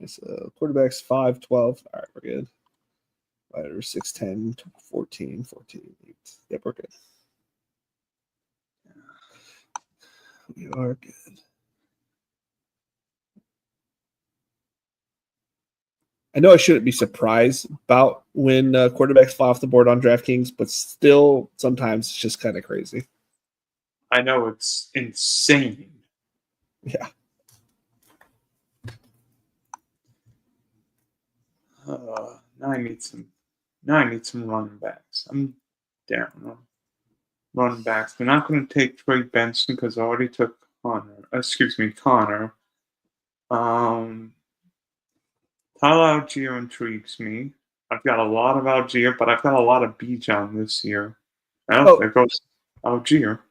So quarterbacks 5, 12. All right, we're good. Whatever, 6, 10, 14, 14, 8. Yep, we're good. We are good. I know I shouldn't be surprised about when quarterbacks fly off the board on DraftKings, but still, sometimes it's just kind of crazy. I know it's insane. Yeah. Now I need some running backs. I'm down on running backs. We're not going to take Trey Benson because I already took Connor. Tyler Algier intrigues me. I've got a lot of Algier, but I've got a lot of Bijan this year. There goes Algier.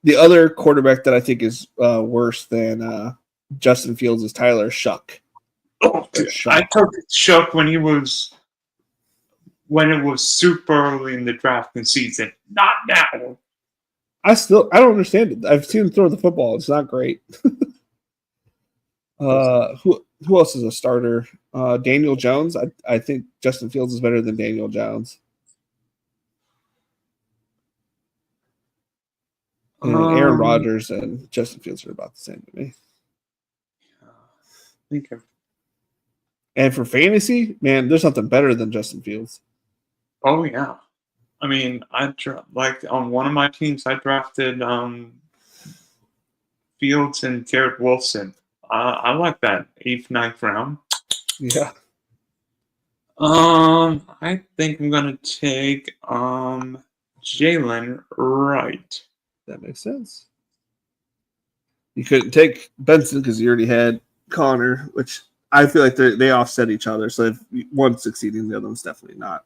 The other quarterback that I think is worse than Justin Fields is Tyler Shuck. Oh, I took Shuck when it was super early in the drafting season. Not now. I don't understand it. I've seen him throw the football. It's not great. Who else is a starter? Daniel Jones. I think Justin Fields is better than Daniel Jones. And Aaron Rodgers and Justin Fields are about the same to me. And for fantasy, man, there's nothing better than Justin Fields. Oh yeah, I mean, like on one of my teams, I drafted Fields and Garrett Wilson. I like that 8th, 9th round. Yeah. I think I'm gonna take Jalen Wright. That makes sense. You couldn't take Benson because you already had Connor, which I feel like they offset each other. So if one's succeeding, the other one's definitely not.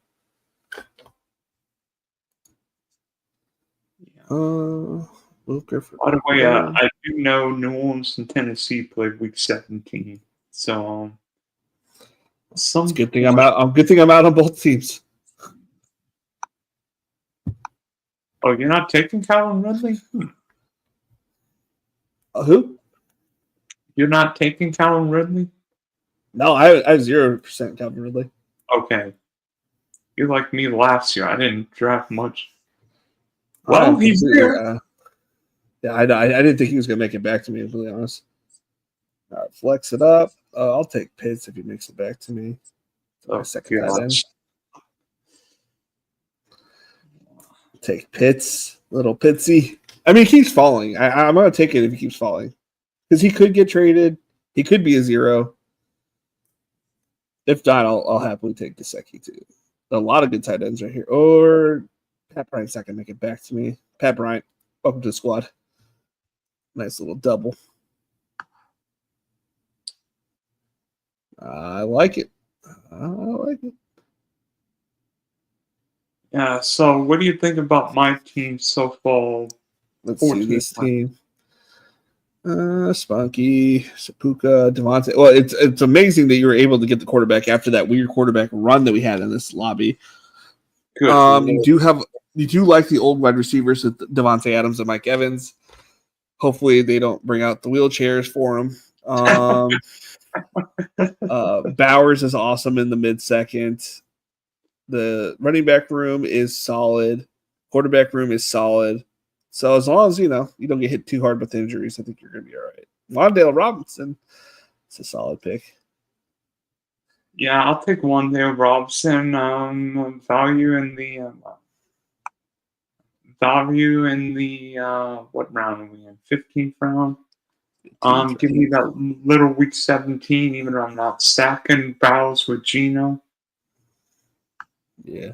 Yeah. Will Griffin. By the way, I do know New Orleans and Tennessee played Week 17, so it's a good thing I'm out. Good thing I'm out on both teams. Oh, you're not taking Calvin Ridley? Who? You're not taking Calvin Ridley? No, I have 0% Calvin Ridley. Okay. You're like me last year. I didn't draft much. Well, he's here. Yeah, I didn't think he was going to make it back to me, to be honest. All right, flex it up. I'll take Pitts if he makes it back to me. Second tight end. Take Pitts, little Pitsy. I mean, he keeps falling. I'm going to take it if he keeps falling. Because he could get traded. He could be a 0. If not, I'll happily take Gesicki too. A lot of good tight ends right here. Or Pat Bryant's not going to make it back to me. Pat Bryant, welcome to the squad. Nice little double. I like it. Yeah, so what do you think about my team so far? Let's see this team. Spunky, Sapuka, Devontae. Well, it's amazing that you were able to get the quarterback after that weird quarterback run that we had in this lobby. Good. You do like the old wide receivers with Devontae Adams and Mike Evans. Hopefully they don't bring out the wheelchairs for him. Bowers is awesome in the mid-second. The running back room is solid. Quarterback room is solid. So as long as, you don't get hit too hard with injuries, I think you're going to be all right. Wan'Dale Robinson, it's a solid pick. Yeah, I'll take Wan'Dale Robinson. Value in the what round are we in? 15th round. Give me that little week 17, even though I'm not stacking Bowles with Gino. Yeah.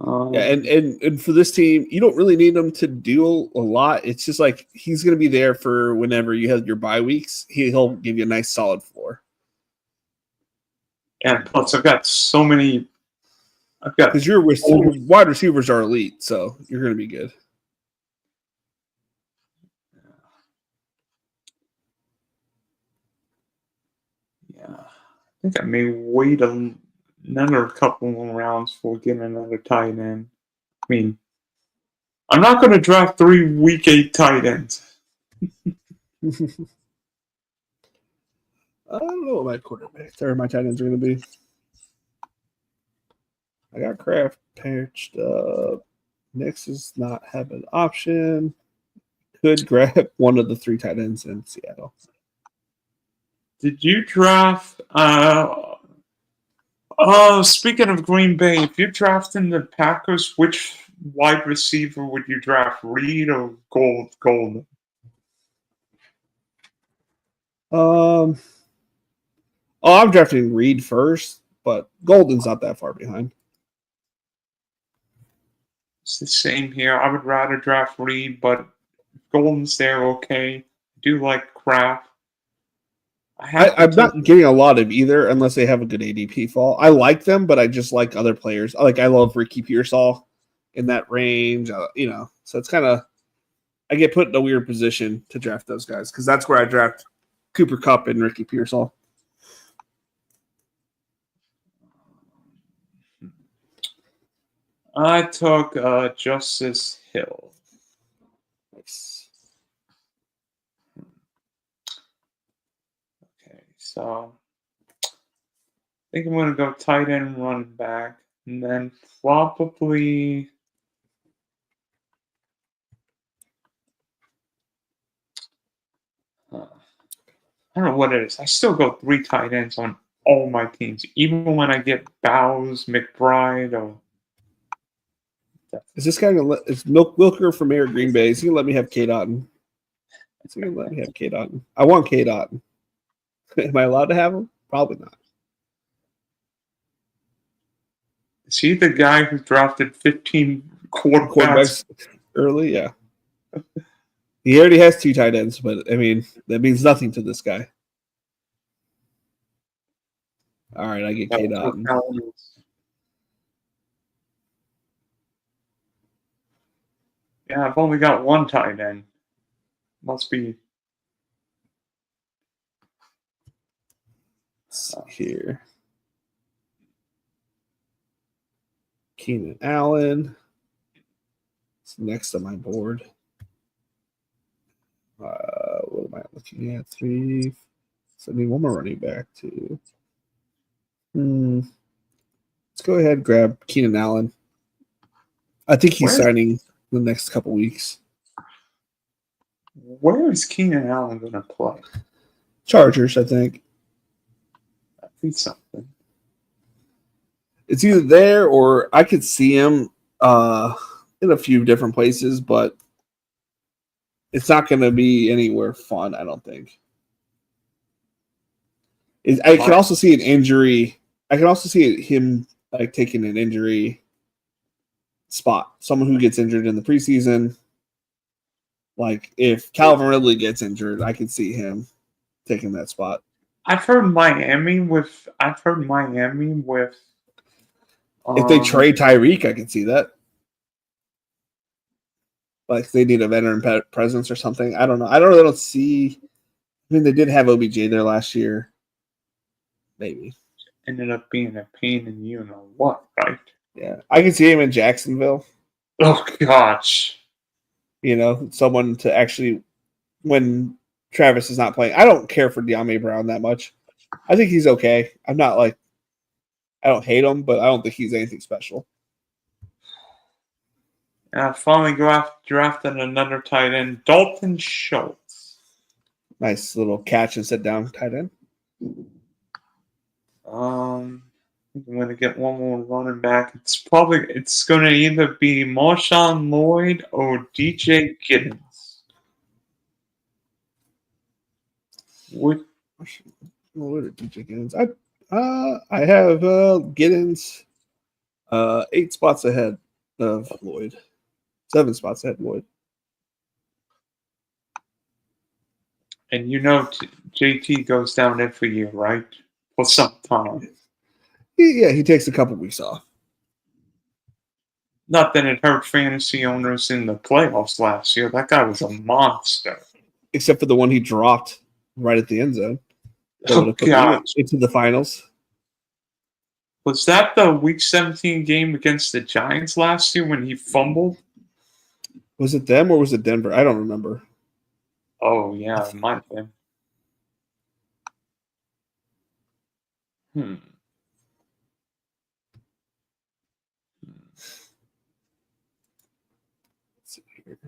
Yeah, and for this team, you don't really need him to do a lot. It's just like he's going to be there for whenever you have your bye weeks. He'll give you a nice solid floor. And plus, I've got so many. I've got because your wide receivers are elite, so you're going to be good. Yeah, I think I may wait another couple more rounds for getting another tight end. I mean, I'm not going to draft 3 week 8 tight ends. I don't know what my quarterbacks or my tight ends are going to be. I got Kraft patched up. Next does not have an option. Could grab one of the 3 tight ends in Seattle. Did you draft? Speaking of Green Bay, if you're drafting the Packers, which wide receiver would you draft, Reed or Golden? I'm drafting Reed first, but Golden's not that far behind. It's the same here. I would rather draft Reed, but Golden's there, okay. I do like Kraft. I'm not getting a lot of either unless they have a good ADP fall. I like them, but I just like other players. I love Ricky Pearsall in that range, So it's kind of I get put in a weird position to draft those guys because that's where I draft Cooper Kupp and Ricky Pearsall. I took Justice Hill. Nice. Okay, so I think I'm going to go tight end, running back, and then probably I don't know what it is. I still go 3 tight ends on all my teams, even when I get Bowes, McBride, or. Is this guy gonna is Wilker from Air Green Bay? Is he gonna let me have K Dotton? Is he gonna let me have K Dotton? I want K Dotton. Am I allowed to have him? Probably not. Is he the guy who drafted 15 quarterbacks early? Yeah. He already has 2 tight ends, but I mean that means nothing to this guy. All right, I get K Dotton. Yeah, I've only got 1 tight end. Must be. Here. Keenan Allen. It's next on my board. What am I looking at? 3. So I need one more running back too. Let's go ahead and grab Keenan Allen. I think he's signing the next couple weeks. Where is Keenan Allen going to play? Chargers, I think. That'd be something. It's either there or I could see him in a few different places, but it's not going to be anywhere fun, I don't think. I can also see an injury. I can also see him taking an injury spot. Someone who gets injured in the preseason. Like if Calvin Ridley gets injured, I could see him taking that spot. I've heard Miami with. If they trade Tyreek, I could see that. Like they need a veteran presence or something. I don't know. I don't see. I mean, they did have OBJ there last year. Maybe ended up being a pain in you know what, right? Yeah, I can see him in Jacksonville. Oh gosh. Someone to actually when Travis is not playing. I don't care for De'Ami Brown that much. I think he's okay. I don't hate him, but I don't think he's anything special. And I finally drafted another tight end, Dalton Schultz. Nice little catch and sit down tight end. I'm going to get one more running back. It's going to either be Marshawn Lloyd or DJ Giddens. What are DJ Giddens? I have Giddens 8 spots ahead. of Lloyd. 7 spots ahead of Lloyd. And JT goes down every year, right? For some time. He takes a couple weeks off. Not that it hurt fantasy owners in the playoffs last year. That guy was a monster. Except for the one he dropped right at the end zone. That would Oh, have put God. me into the finals. Was that the Week 17 game against the Giants last year when he fumbled? Was it them or was it Denver? I don't remember. Oh, yeah, it might have been. Let's see here.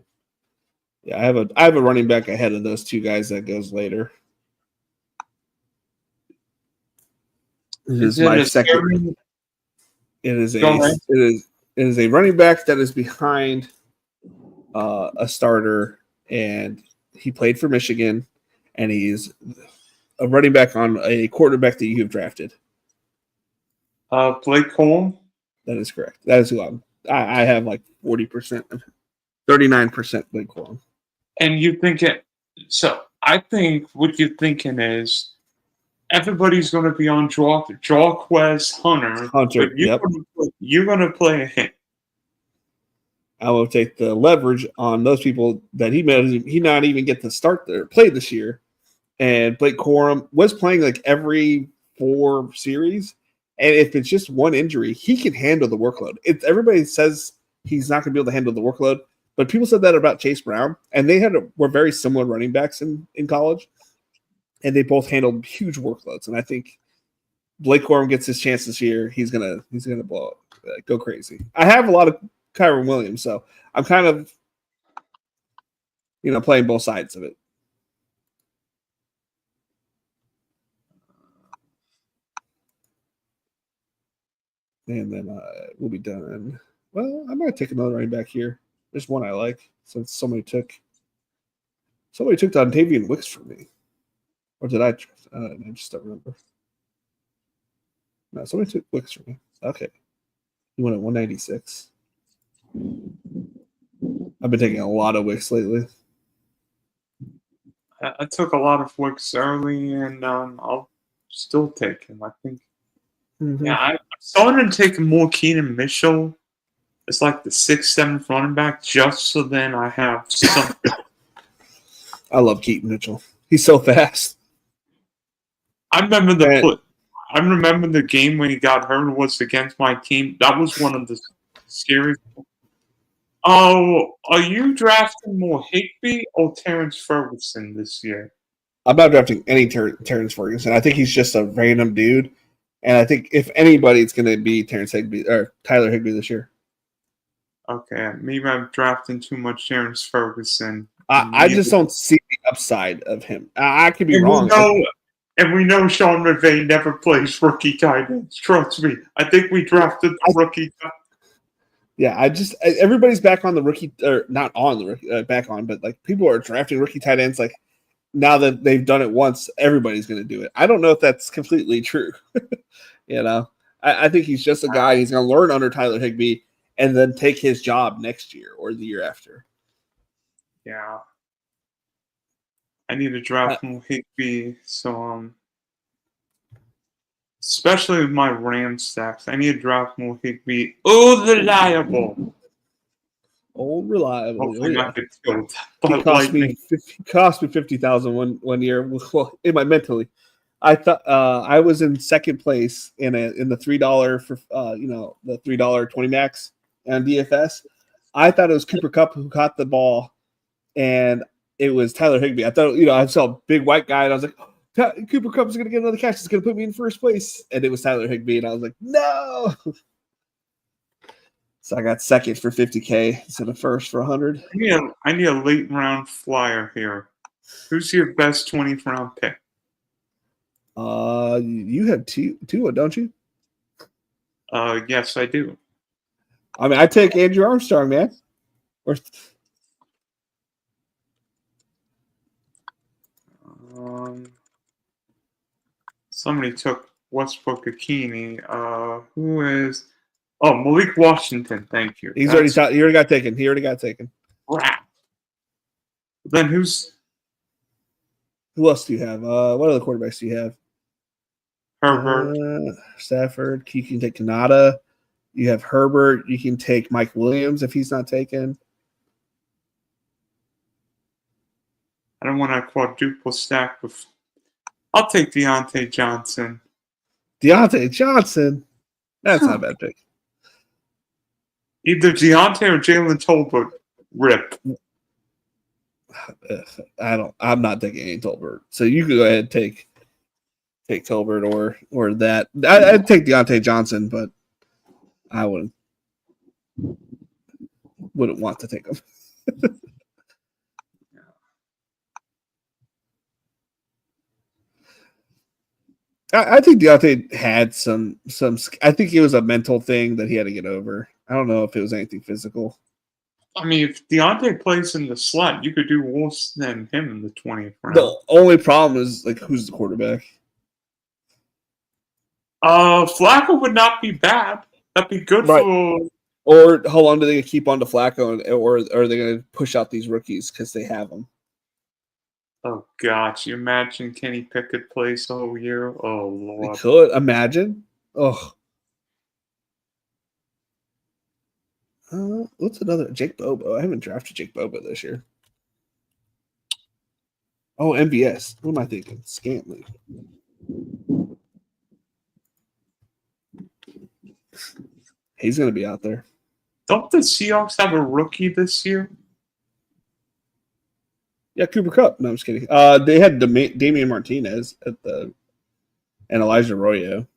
Yeah, I have a running back ahead of those two guys that goes later. This is my second. It is a running back that is behind a starter, and he played for Michigan, and he's a running back on a quarterback that you have drafted. Blake Corum? That is correct. That is who I have like 40%, 39% Blake Corum. And you think it. So I think what you're thinking is everybody's going to be on Jarquez Hunter, but you're going to play him. I will take the leverage on those people that he not even get to start there, play this year. And Blake Corum was playing like every 4 series. And if it's just one injury, he can handle the workload. Everybody says he's not going to be able to handle the workload, but people said that about Chase Brown, and they were very similar running backs in college, and they both handled huge workloads. And I think Blake Corum gets his chance this year. He's gonna blow up, go crazy. I have a lot of Kyron Williams, so I'm kind of playing both sides of it. And then we'll be done. Well, I might take another running back here. There's one I like since somebody took Dontavian Wicks from me. Or did I? I just don't remember. No, somebody took Wicks from me. Okay. He went at 196. I've been taking a lot of Wicks lately. I took a lot of Wicks early, and I'll still take him, I think. Mm-hmm. Yeah, I'm starting to take more Keenan Mitchell. It's like the 6th, 7th running back, just so then I have something. I love Keaton Mitchell. He's so fast. I remember the game when he got hurt was against my team. That was one of the scariest. Oh, are you drafting more Higbee or Terrence Ferguson this year? I'm not drafting any Terrence Ferguson. I think he's just a random dude. And I think if anybody, it's going to be Terrence Higbee or Tyler Higbee this year. Okay, maybe I'm drafting too much Terrence Ferguson. I just don't see the upside of him. I could be wrong. We know Sean McVay never plays rookie tight ends. Trust me. I think we drafted the rookie. Yeah, everybody's back on the rookie, or not on the rookie, back on, but like people are drafting rookie tight ends. Like now that they've done it once, everybody's going to do it. I don't know if that's completely true. I think he's just a guy. He's going to learn under Tyler Higbee and then take his job next year or the year after. Yeah. I need to draft more Higbee. So, especially with my Ram stacks, I need to draft more Higbee. Old reliable. Hopefully not get killed. He cost me $50,000 one year. Well, in my mentally, I thought I was in second place in the $3 for the $3 20 max on DFS. I thought it was Cooper Kupp who caught the ball, and it was Tyler Higbee. I thought I saw a big white guy, and I was like, Cooper Kupp is going to get another catch. It's going to put me in first place, and it was Tyler Higbee, and I was like, no. So I got second for $50K instead of first for $100. I need a late round flyer here. Who's your best 20th round pick? You have two, don't you? Yes, I do. I mean, I take Andrew Armstrong, man. Somebody took Westbrook-Akini. Who is? Oh, Malik Washington. Thank you. He already got taken. He already got taken. Crap. Then who else do you have? What other quarterbacks do you have? Herbert. Stafford. You can take Kanata. You have Herbert. You can take Mike Williams if he's not taken. I don't want to quadruple stack with. I'll take Deontay Johnson. Deontay Johnson? That's not a bad pick. Either Deontay or Jalen Tolbert. Rip. I'm not taking any Tolbert. So you could go ahead and take Tolbert or that. I'd take Deontay Johnson, but I wouldn't want to take him. I think Deontay had some. I think it was a mental thing that he had to get over. I don't know if it was anything physical. I mean, if Deontay plays in the slot, you could do worse than him in the 20th round. The only problem is who's the quarterback? Flacco would not be bad. That'd be good for. Or how long do they keep on to Flacco, or are they going to push out these rookies because they have them? Oh gosh, you imagine Kenny Pickett plays the whole year? Oh Lord, they could imagine. Oh, what's another Jake Bobo? I haven't drafted Jake Bobo this year. Oh, MVS. What am I thinking? Scantling. He's going to be out there. Don't the Seahawks have a rookie this year? Yeah, Cooper Kupp. No, I'm just kidding. They had Damian Martinez and Elijah Arroyo.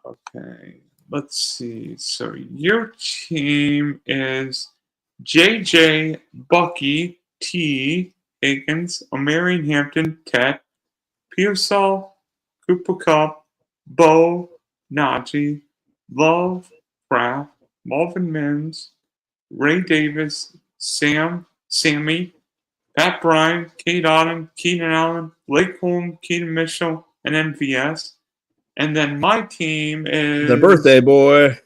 Okay, let's see. So your team is JJ, Bucky, T, Higgins, Omarion Hampton, Tet, Pearsall, Cooper Kupp, Bo, Najee, Love, Kraft, Marvin Mims, Ray Davis, Sammy, Pat Bryant, Kate Autumn, Keenan Allen, Blake Holm, Keenan Mitchell, and MVS. And then my team is the birthday boy.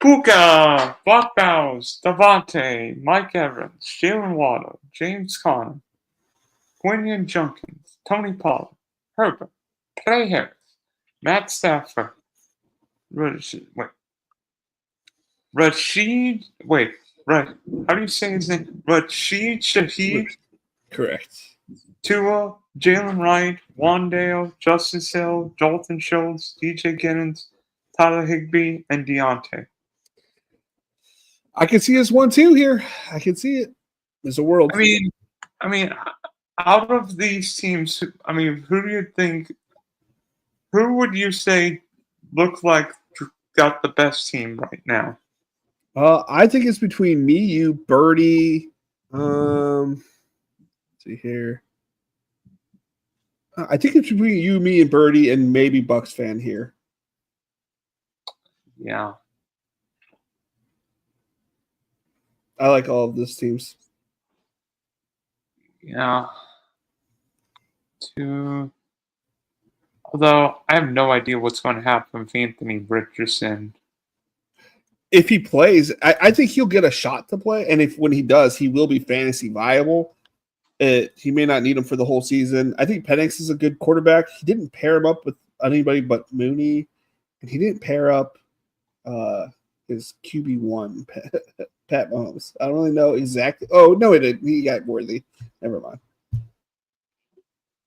Puka, Brock Bowers, Davante, Mike Evans, Jalen Waddle, James Conner, Quinion Junkins, Tony Pollard, Herbert, Trey Harris, Matt Stafford, how do you say his name? Rashid Shaheed. Correct. Tua, Jalen Wright, Wandale, Justice Hill, Jolton Schultz, DJ Giddens, Tyler Higbee, and Deontay. I can see us 1-2 here. I can see it. There's a world. I mean, out of these teams, who do you think? Who would you say look like got the best team right now? I think it's between me, you, Birdie. Let's see here. I think it's between you, me, and Birdie, and maybe Bucks fan here. Yeah. I like all of these teams. Yeah. Although I have no idea what's going to happen with Anthony Richardson. If he plays, I think he'll get a shot to play, and when he does, he will be fantasy viable. He may not need him for the whole season. I think Penix is a good quarterback. He didn't pair him up with anybody but Mooney, and he didn't pair up his QB1, Pat Mahomes. I don't really know exactly. Oh, no, he didn't. He got Worthy. Never mind.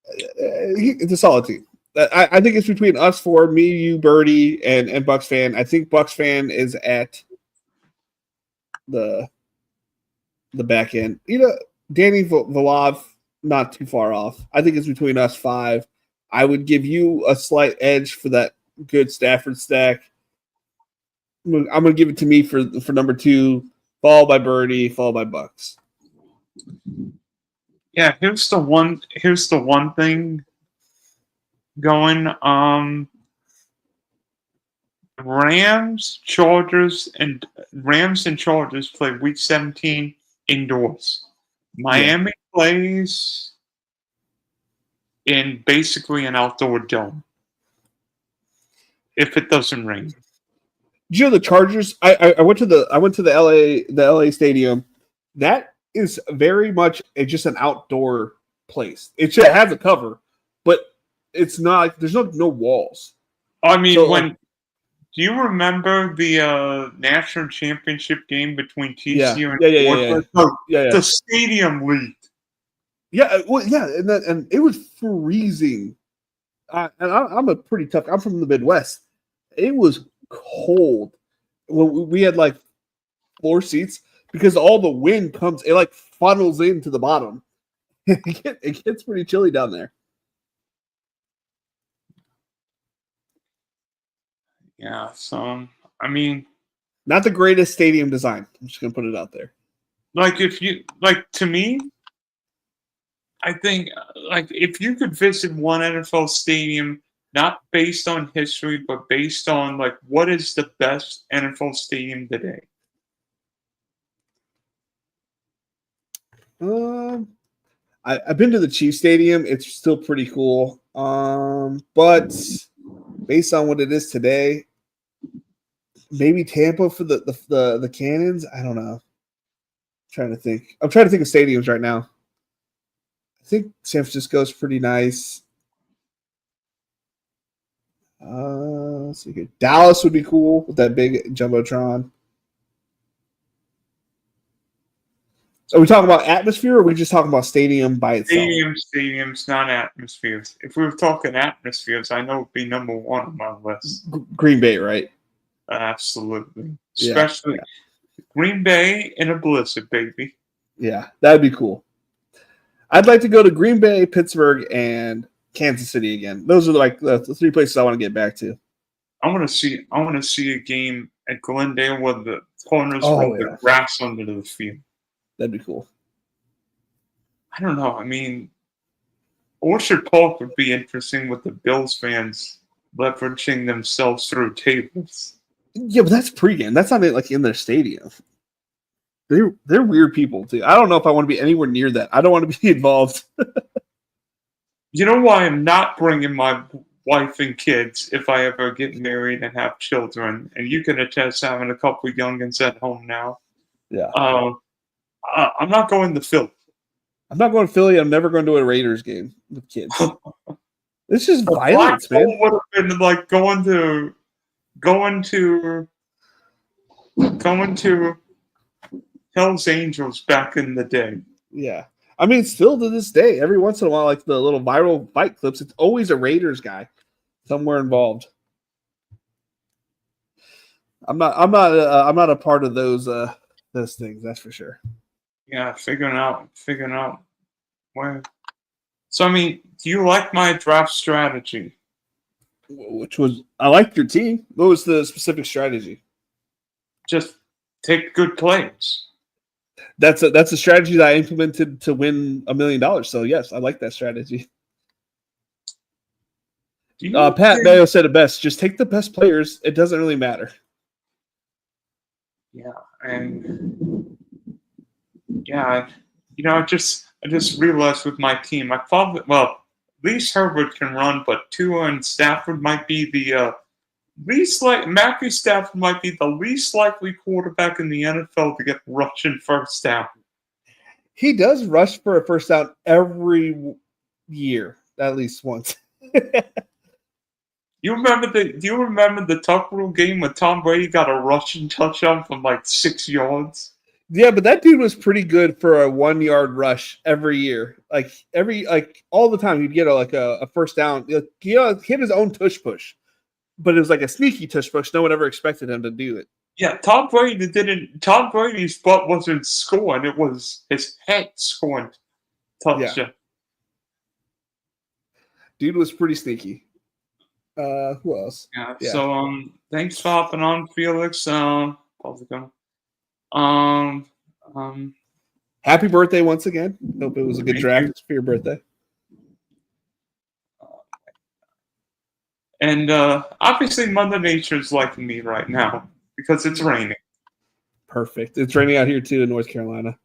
It's a solid team. I think it's between us four, me, you, Birdie, and Bucks fan. I think Bucks fan is at the back end. Danny Vilov, not too far off. I think it's between us five. I would give you a slight edge for that good Stafford stack. I'm going to give it to me for number 2, followed by Birdie, followed by Bucks. Yeah, here's the one thing going. Rams and Chargers play week 17 indoors. Miami plays in basically an outdoor dome if it doesn't rain. Do you know the Chargers? I went to the LA stadium. That is very much just an outdoor place. It has a cover, but it's not like there's no walls. I mean, So, when do you remember the national championship game between TCU and Ford? The stadium leaked. Yeah, well, yeah, and it was freezing. I'm a pretty tough. I'm from the Midwest. It was cold. When we had like floor seats because all the wind comes, it like funnels into the bottom. It gets pretty chilly down there. Yeah, so I mean, not the greatest stadium design. I'm just gonna put it out there. Like to me, I think like if you could visit one NFL stadium, not based on history, but based on like what is the best NFL stadium today. I've been to the Chiefs Stadium. It's still pretty cool. But based on what it is today, maybe Tampa for the Cannons. I don't know. I'm trying to think of stadiums right now. I think San Francisco is pretty nice. Let's see here. Dallas would be cool with that big jumbotron. Are we talking about atmosphere, or are we just talking about stadium by itself? Stadiums, not atmospheres. If we were talking atmospheres, I know it would be number one on my list. Green Bay, right? Absolutely. Especially Green Bay in a blizzard, baby. Yeah, that'd be cool. I'd like to go to Green Bay, Pittsburgh, and Kansas City again. Those are like the three places I want to get back to. I want to see a game at Glendale where the corners roll the grass under the field. That'd be cool. I don't know. I mean, Orchard Park would be interesting with the Bills fans leveraging themselves through tables. Yeah, but that's pregame. That's not like in their stadium. They're weird people too. I don't know if I want to be anywhere near that. I don't want to be involved. You know why I'm not bringing my wife and kids if I ever get married and have children, and you can attest having a couple of youngins at home now. Yeah. I'm not going to Philly. I'm not going to Philly. I'm never going to a Raiders game with kids. It's just violence, man. Would have been like going to Hell's Angels back in the day. Yeah. I mean, still to this day, every once in a while, like the little viral fight clips, it's always a Raiders guy somewhere involved. I'm not a part of those things. That's for sure. Yeah, figuring out where. So I mean, do you like my draft strategy? Which was, I liked your team. What was the specific strategy? Just take good players. That's a strategy that I implemented to win $1 million. So yes, I like that strategy. Pat Mayo said it best: just take the best players. It doesn't really matter. Yeah, and yeah, I just realized with my team, I thought at least Herbert can run, but Tua and Stafford might be the Matthew Stafford might be the least likely quarterback in the NFL to get rushing first down. He does rush for a first down every year, at least once. Do you remember the Tuck Rule game when Tom Brady got a rushing touchdown from like 6 yards? Yeah, but that dude was pretty good for a 1 yard rush every year. Like all the time, he'd get a first down. He hit his own tush push, but it was like a sneaky tush push. No one ever expected him to do it. Yeah, Tom Brady's butt wasn't scoring; it was his head scoring touchdown. Yeah. Dude was pretty sneaky. Who else? Yeah. So thanks for hopping on, Felix. How's it going? Happy birthday once again. Hope it was a good draft for your birthday. And obviously Mother Nature's liking me right now because it's raining. Perfect. It's raining out here too in North Carolina.